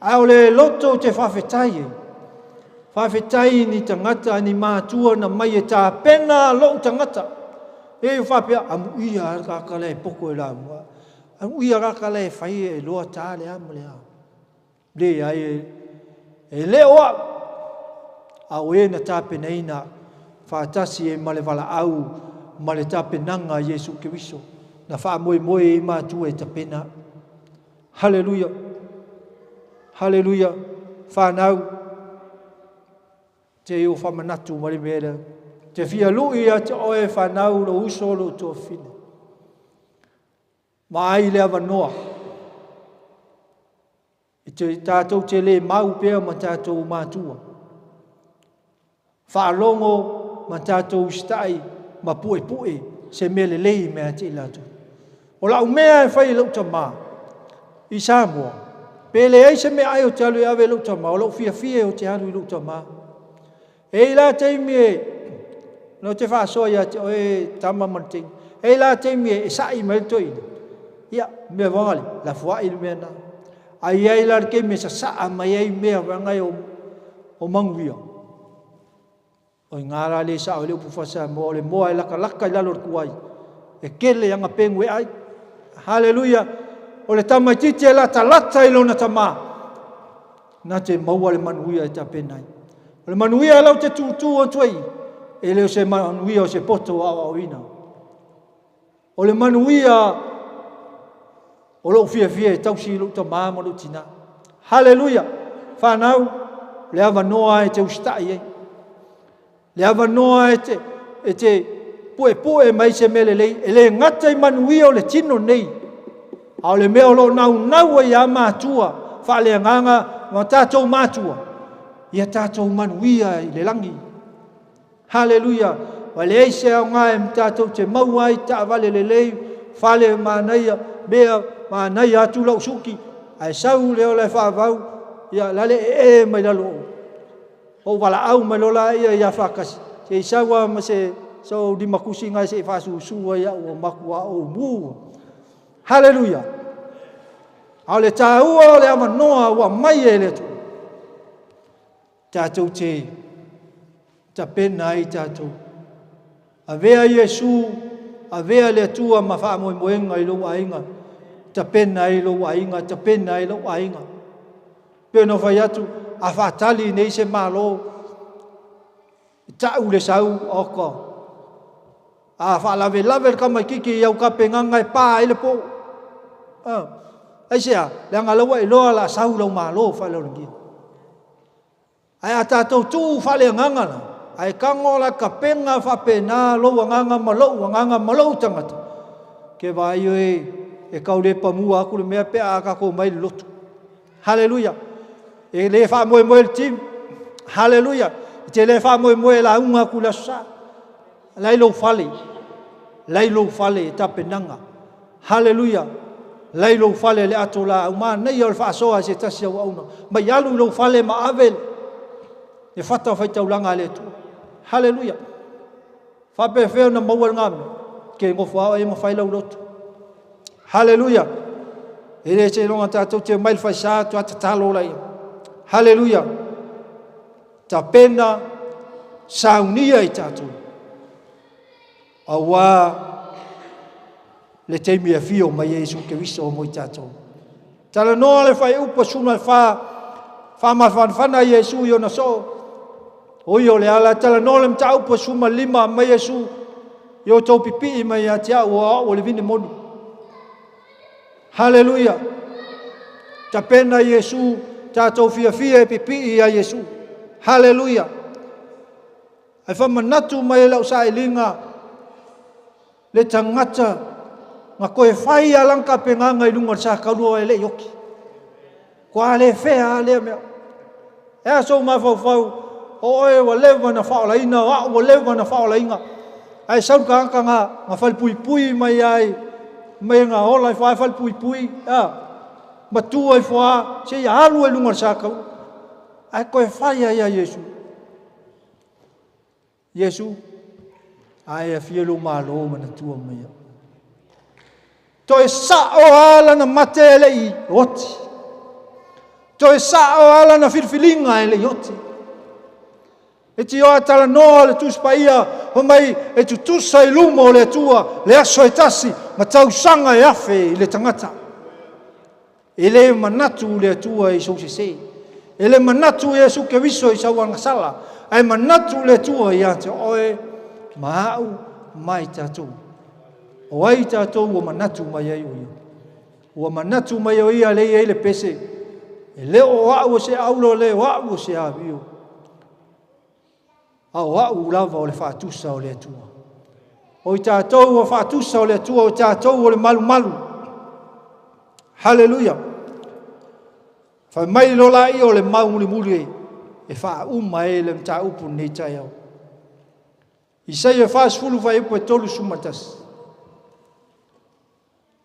au le loto te whawhetai ni tangata ni mātua na mai e tā pena lo tangata e whapea amu ia kakale poko e la mua amu ia kakale whai e loa tā le amu le au le ai e leoa au e na tā pena ina whaatasi e male wala au male tā penanga Yesu Kiriso na wha moe i mātua e tā pena Hallelujah Hallelujah whanau te o whamanatu mare mera te whia lui a te oe whanau lo uso lo tō whine ma ai lea wanoa i te tātou te le mau pēr ma tātou mātua whaalongo ma tātou stai ma pue se mele lei mea te ilatu o lau mea e whai lau ta mā i Samoa pele ei se mea ai o te alu e awe lau ta mā o lau fia o te alu i lau ta mā e la teimi no te whaasoa ia te oe tama manting e la teimi e sai mai toi ia mea wangale la fuai mea na ai ai la ke me sa saa mai ai mea wangai o manguia o ngara le sa o le pufasa mo le moa laka la lor kuai e kele anga pengue ai haleluya o le tamatiti la talata i lona tama na te maua le manuia e ta penai o le manuia lau te tutu o tuai e leo se manuia o se poto a ina o le manuia o lo fia e tausi lo tama mo lo tina haleluya whanau le ava noa e te ustai e le ava noa e te pue mai se mele lei e le ngata i manuia o le tino nei a o le mea o lo nau e a mātua whaale nganga ma tātou mātua ia tātou manuia i le langi haleluya wa le eise au ngā e tātou te maua i ta vale le lei whaale mānaia mea mānaia atu lau suki ai sau leo le whaavau ia lale e mai lalo o wala au mai lola ia whakasi se isaua ma se so di makusi ngai se whaasusua ia o makua o mu haleluya au le tāua o le amanoa ua mai e le tu tātou te ta pena i tātou a vea Yesu a vea le tua ma wha moenga i lo ainga ta pena i lo ainga ta pena i lo ainga peno whai atu a whatali nei se malo tau le sau oko a whalave kama kiki iau ka penganga e pā i le po ai sea le angalaua i loa la sau lau malo whalau ringia ai a tātou tū whale ngangana ai kangola ka penga whapena lo nganga malou tangata ke vai e kaule pamua aku le mea pe a kako mai lotu haleluya e le fa moe le tim haleluya te le fa moe la unga ku la sa lai lo fale ta penanga haleluya lai lo fale le atola uma nei o fa soa se tasia wa una mai alu lo fale ma avel e fata fai taulanga le tu haleluya fa pe feo na mawal ngam ke ngofa e mo fai lo lotu haleluya ele se longa tatou te mai fai sa tu atatalo lai haleluya ta pena saunia i tatou awa le te mia fio mai Yesu Kiriso mo i tatou tala no le fai upa suna fa ma Yesu yo na so o yo le ala tala no le mta upa suma lima mai Yesu yo tau pipi mai atia o le vini monu haleluya ta pena Yesu tatou fia pipi ya Yesu haleluya ai fa manatu mai lau sa ilinga le tangata nga koe fai alangka penganga i lunga sa kaulua ele yoki kwa le fea le mea e so ma fau o e wa lewa na faolaina wa lewa na faolaina ai sau ka nga fal pui mai ai mai nga ola fal pui matu ai fa se ya alu e lunga sa ka ai koe fai ya Yesu ai a fielo malo mana tua mai Toi sa o ala na mate le I oti. Toi sa o ala na filfilinga e le oti. E ti o atala noa le tuspaia, o mai e tu tusa I lumo le tua, le aso e tasi, ma tau sanga e afe I le tangata. E le manatu le tua I sou se. E le manatu e su ke viso I sauanga sala. E manatu le tua I ate oe, maau mai tatou. O ai tatou o manatu mai ai ui. O manatu mai ai ia le le pese. E le o au se aulo le o au se avio. Au lava o le whaatusa o le atua. O I tātou o whaatusa o le atua, o tātou o le malu. Hallelujah. Whai mai lola I o le maumuli e wha uma e le mta upu nei tai au. I sei e wha sfulu whai upu e tolu sumatas.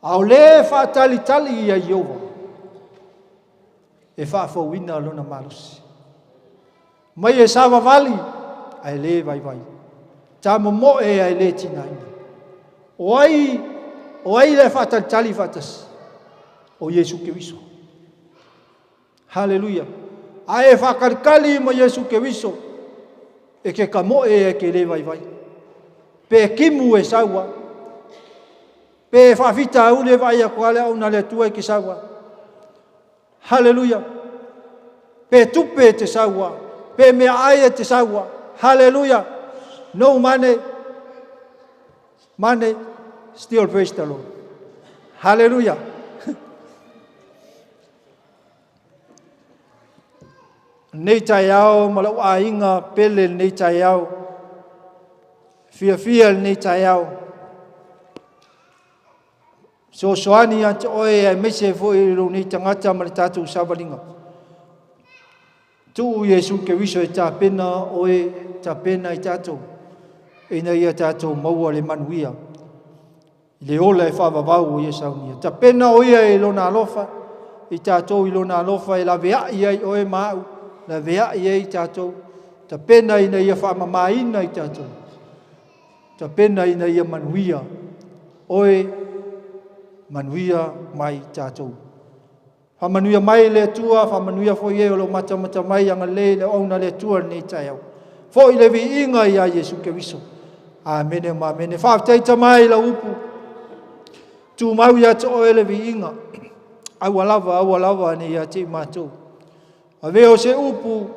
Au le wha tali I a Iova. E wha whauina lona malusi. Mai e sawa vali. Ai le vai. Ta mo e ai le tinai. O ai le fata tali fatas. O Yesu Kristo. Hallelujah. Ai fa karkali mo Yesu Kristo. E ke kamo e ke le vai. Pe kimu e sawa. Pe fa vita u le vai a kwale una le tua ke sawa. Hallelujah. Pe tupe te sawa. Pe me ai te sawa. Hallelujah. No money. Still praise the Lord. Hallelujah. Nei tai au, malau a inga pele nei tai au. Fia nei tai au. So soani ante oe ai mese fo I ro nei tangata ma le tātou sawalinga. Tu Yesu ke wiso e tā pena oe ta pena I tātou. E na ia tātou maua le manuia. Le ola e whawawau o Iesaunia. Ta pena o ia e lona alofa. I tātou I lona alofa e la vea I ai oe mau. La vea I ai tātou. Ta pena I na ia whamamaina I tātou. Ta pena I na ia manuia. Oe manuia mai tātou. Whamanuia mai le tua, whamanuia fo ie o lo mata mai anga le auna le tua nei tai au. Fo I le vi inga I a Yesu Kristo. Amene ma amene. Whaafteita mai la upu. Tu mau ia to o le vi inga. Au alava ne ia te mātou. A veo se upu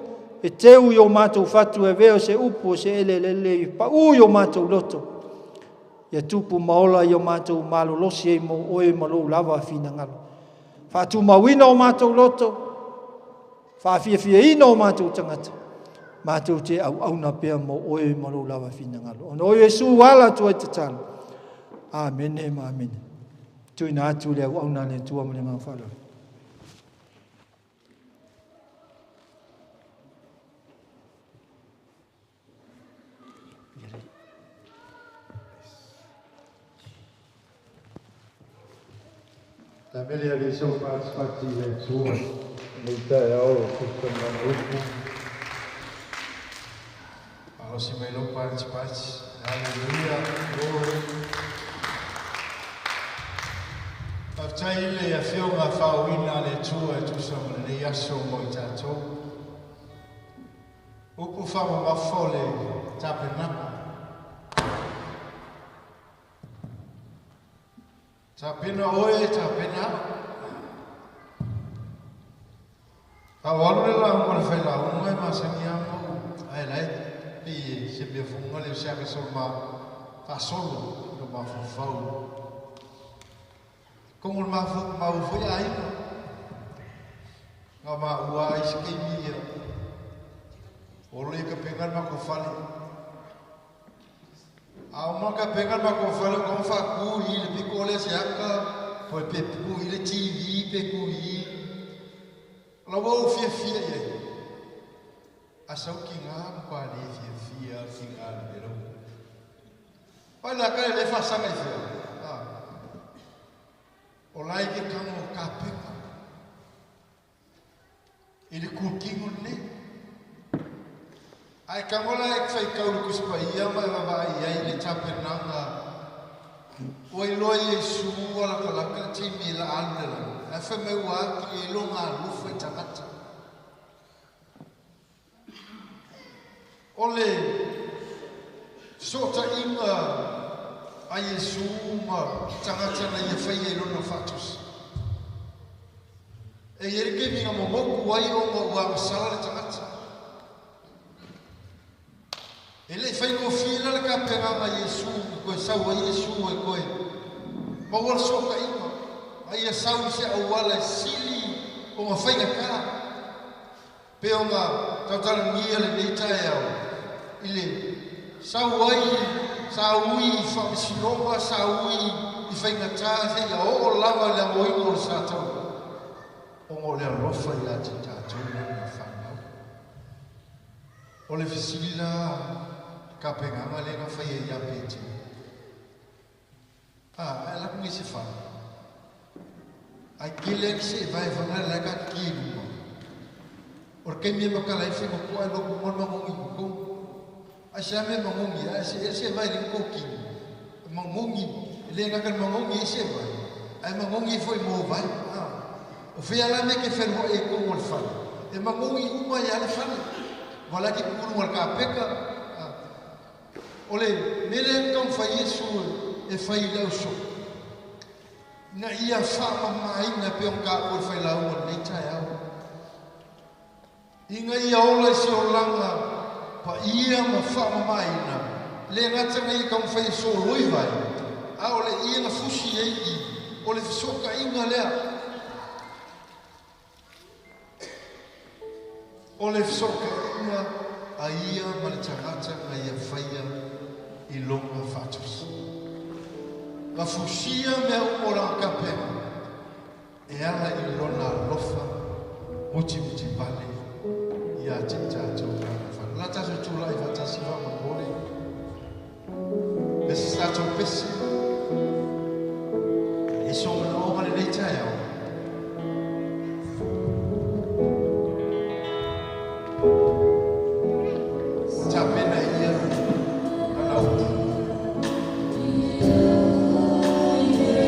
e teu I o mātou fatu. E veo se upu se ele pa u I o mātou loto. Ia tupu maola I o mātou malo losi e mo oe malo lava fina ngalo. Whātu mawina o mātou loto. Whāwhia ina o mātou tangata. Mātou te au na pia mo oe malo lava fina ngalo. Ono oe Yesu wala tua te tala. Amene ma amene. Tui na atu le au na le tua mo le ngā whala. La meglio di sopra spazio del suo, l'Italia ora tutto il mondo. Allora si me lo partecipaci, alleluia, gloria. Partaile a fiona fauina le tue tu sono le yasso moitato. Upu famo ma fole tapena. Tapena oe tapena. Awalule la mo le fela o mo ma sangiamo. Ai lai e se be funga le sia che solma fa solo no ma fau. Como ma foi ai. No ma ua iskemi. O le ka pengar ma ko fali. Au maka pengar ma ko fale ko fa ku I le pikole siaka po pe ku I le TV pe ku I la wo fia ye asau kinga pa le fia kinga le ro pa la ka le fa sa mai fia o lai ke kamo kape ile ku kingo ne ai kamola ek fai kau kuspa ia mai va ia ile chapernanga Oi loi Yesu wala kalaka timi la anela. Afa me wa ki longa lufa tangata. Ole sota inga a Yesu ma tangata na ye fai lo na fatus. E yerke mi mo moku wai o wa sala tangata. Ele fai ko fila la ka pega ma Yesu ko sa wa Yesu e ko ma wala soka inga ai sau se awala sili o ma fai ka pe o ma totala ngia le deta ile sauai saui fa siloma saui I fai na tase ya o lava le moi ko sato o mo le rofa ya tita tu na fa o le fisila ka penga ma le ka fai ya peti ela com esse fa aquele que se vai falar lá ka kilu porque me makala ife ko ko lo ko mo ko Achame mangungi, esse vai de coquinho. Mangungi, ele não quer mangungi, esse vai. Aí mangungi foi mo vai. O fia lá me que fez mo e como ele fala. E mangungi uma já ele fala. Vale que por uma capeca. Olhe, ele então faz isso e faz lá o show. Na ia fama mais na peonca por faz lá o nem taiau. Inga ia ola se olanga. Pa ia ma wha mai na le ngata ngai ka mwhai so loi vai a ole ia na fusi ei I ole fisoka inga lea ole fisoka inga a ia ma le tangata ngai a whaia I longa fatus la fusia mea umora kape e ala I lona lofa muti pale ia tita La tasu tula I fatasi va mangori. This is not a busy. It's all an over the detail. Tapena here and out.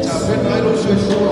Tapena I don't say for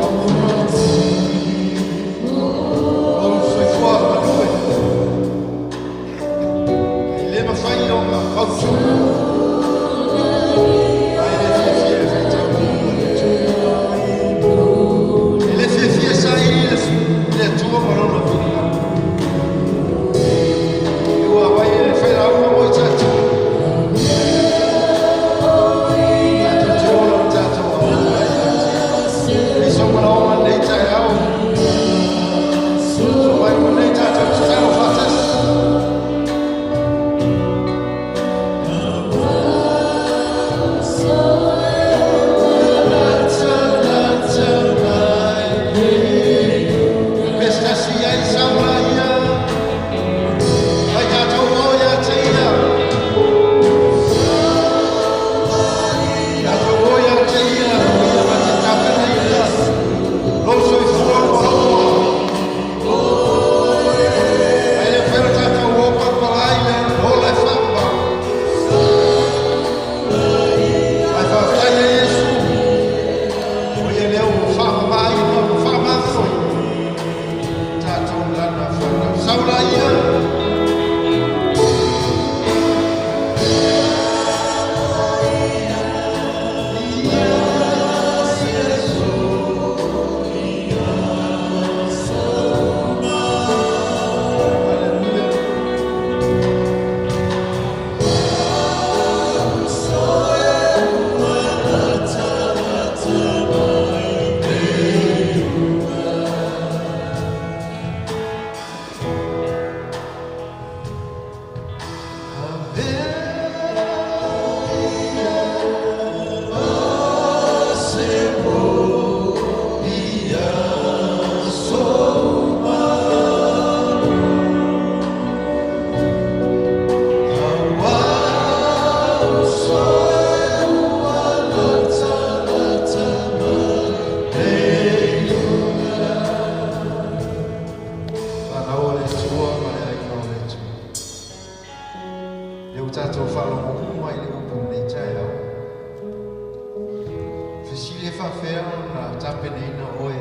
fa fea na tape nei na oe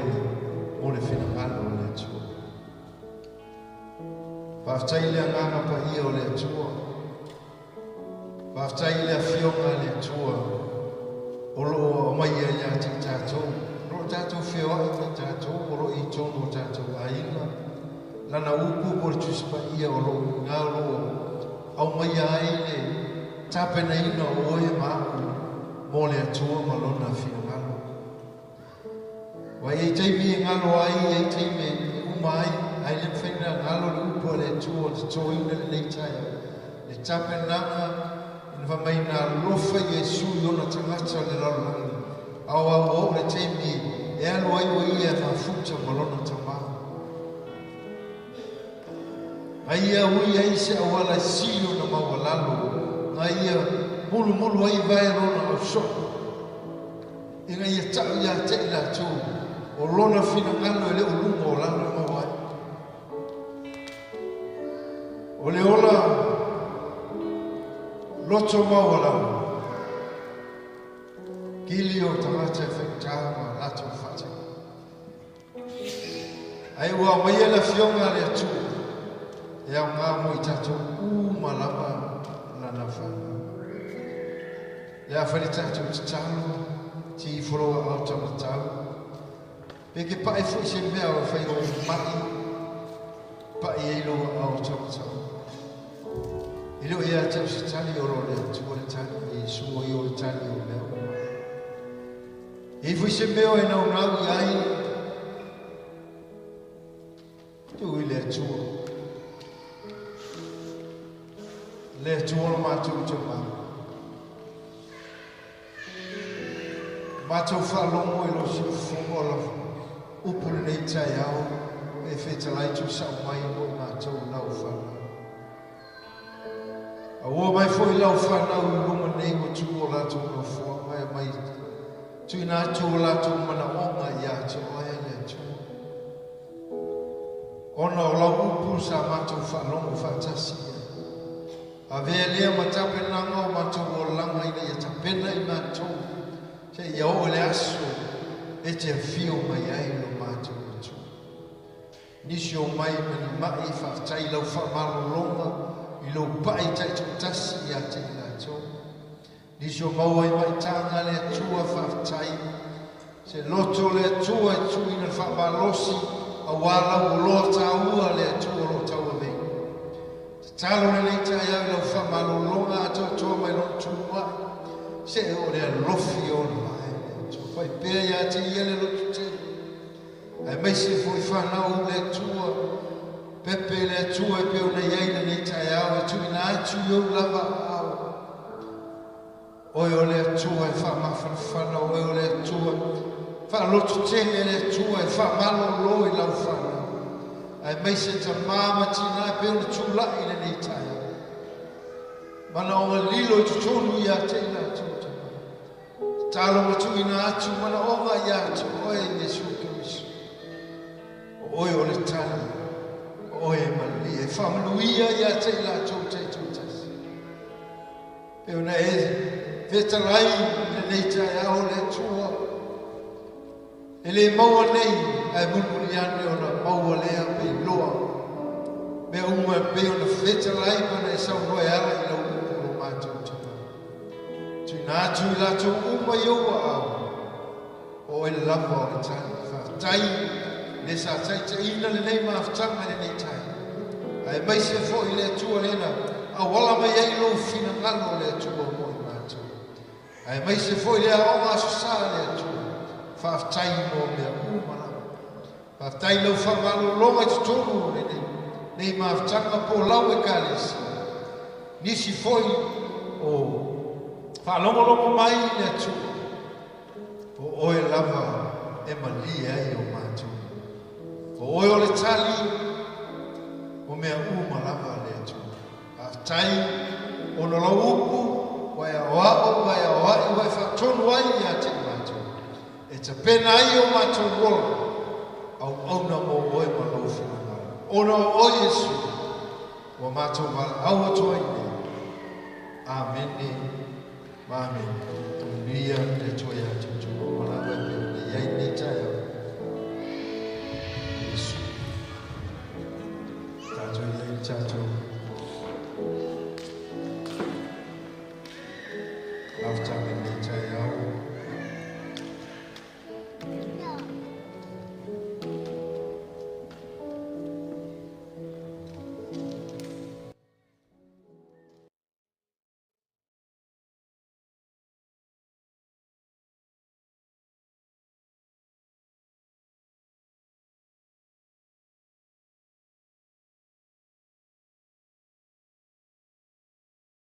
o le fina ngalo le atua. Whaftai le anganga pa ia o le atua. Whaftai le awhionga le atua. Olo o mai ia ia te tātou. Olo tātou whioa i te tātou. Olo i tono tātou aina. Lana upu por tuspa ia olo ngalo. Au mai ai le tape nei na oe māku. Mo le atua malona fina ngalo. Wa e teimi ngalo ai e teimi umai. Ai le whaina ngalo le upo le atua te toina le leitaia. Le tape nanga in va mai na lofa Yesu yona tangata le lalangi. Awa o le teimi e alo ai o ia ma futa malona tama. Ai ia ui ai se awala sio na mawalalo. Ai ia mulu ai vai rona o soko. Inga ia tau ia te ila tu. O lona fina ngalo ele ulunga o lalo mawai. O le ola loto mawala. Kili o tangata whektaha ma lato whata. Ai ua mai la fionga le atu. E au ngā mo i tatou malama lana whana. Le a whare tatou te talo, ti i whoroa au tama tau. Peke pae fui se mea o whai o mai, pae eilo au tama tau. Ilo ea tau se tali o le atu o le tali, e suo i o le tali o mea o mai. E fui se mea o e nau nau i ai, tu i le atu o. Le atu o mātou te mai. Mātou whalongo i lo si whongo la upuri nei tai au e whetalai tu sa mai mo mātou lau whanau. A ua mai foi lau whanau i lunga nei o tu o lato no fua mai mai tu i nā tu o lato mana onga i atu aia le atu. Ona o lau upu sa mātou whalongo whatasi. A vea lea matape nanga o mātou o langa i nei a tapena i mātou. Se ia o le aso e te fio mai ai lo mātou atu. Nisi o mai mani mai whaftai lau whamalo longa i lo pai tai tasi i a te ila ato. Nisi o maua i mai tanga le atua whaftai. Se loto le atua e tu ina whamalosi a wala o loa taua le atua lo taua mei. Talo le nei tai au lau whamalo longa ato toa mai lo tua. Se o le lofi o le mai. So fai pēr ia te iele lo te. Ai mai se fui whanau le tua. Pepe le tua e peo nei eina nei tai au. E tu ina atu iau lava au. Oi o le tua e whamawhan whanau. Oi o le tua. Whalotu tenge le tua e whamalo lo i lau whanau. Ai mai se ta mama tina e peo le tula i nei tai au. Mana o lilo i tutonu i a te ina atu. Talo matu ina atu mana onga i atu. Oe Yesu Kirisu. Oe o le tali. Oe mali. E whamanuia i a te ina atu te tūtasi. Peo na e whetarai le nei tai au le tua. E le maua nei ai mulmuli ane o na maua lea pe loa. Mea unga peo na whetarai mana e sau noe ala i lau upo mātou te. Nā tu la tu uma yoa au. O e lava o le tai. Whaftai. Le sa tai te ina le nei maafutanga le nei tai. Ai mai se fo i le atua lena. A wala mai ei lo fina ngalo le atua mo i mātou. Ai mai se fo i le aonga asosa le atua. Whaftai mo mea umana. Whaftai lau whamalo longa te tonu le nei. Nei maafutanga po lau e kālesi. Nisi fo i o whalongolongo mai le atu. O oe lava e mali ai o mātou. O oe o le tali o mea uma lava le atu. Aftai o no lau upu wai a wao, wai a wai, wai whatonu ai i a te mātou. E ta pena ai o mātou rola au auna mo oe malau whina. Ona o Yesu wa mātou wala au atoa i ne. Amen. Amen. Tumbia te toya te tu. ai nei tai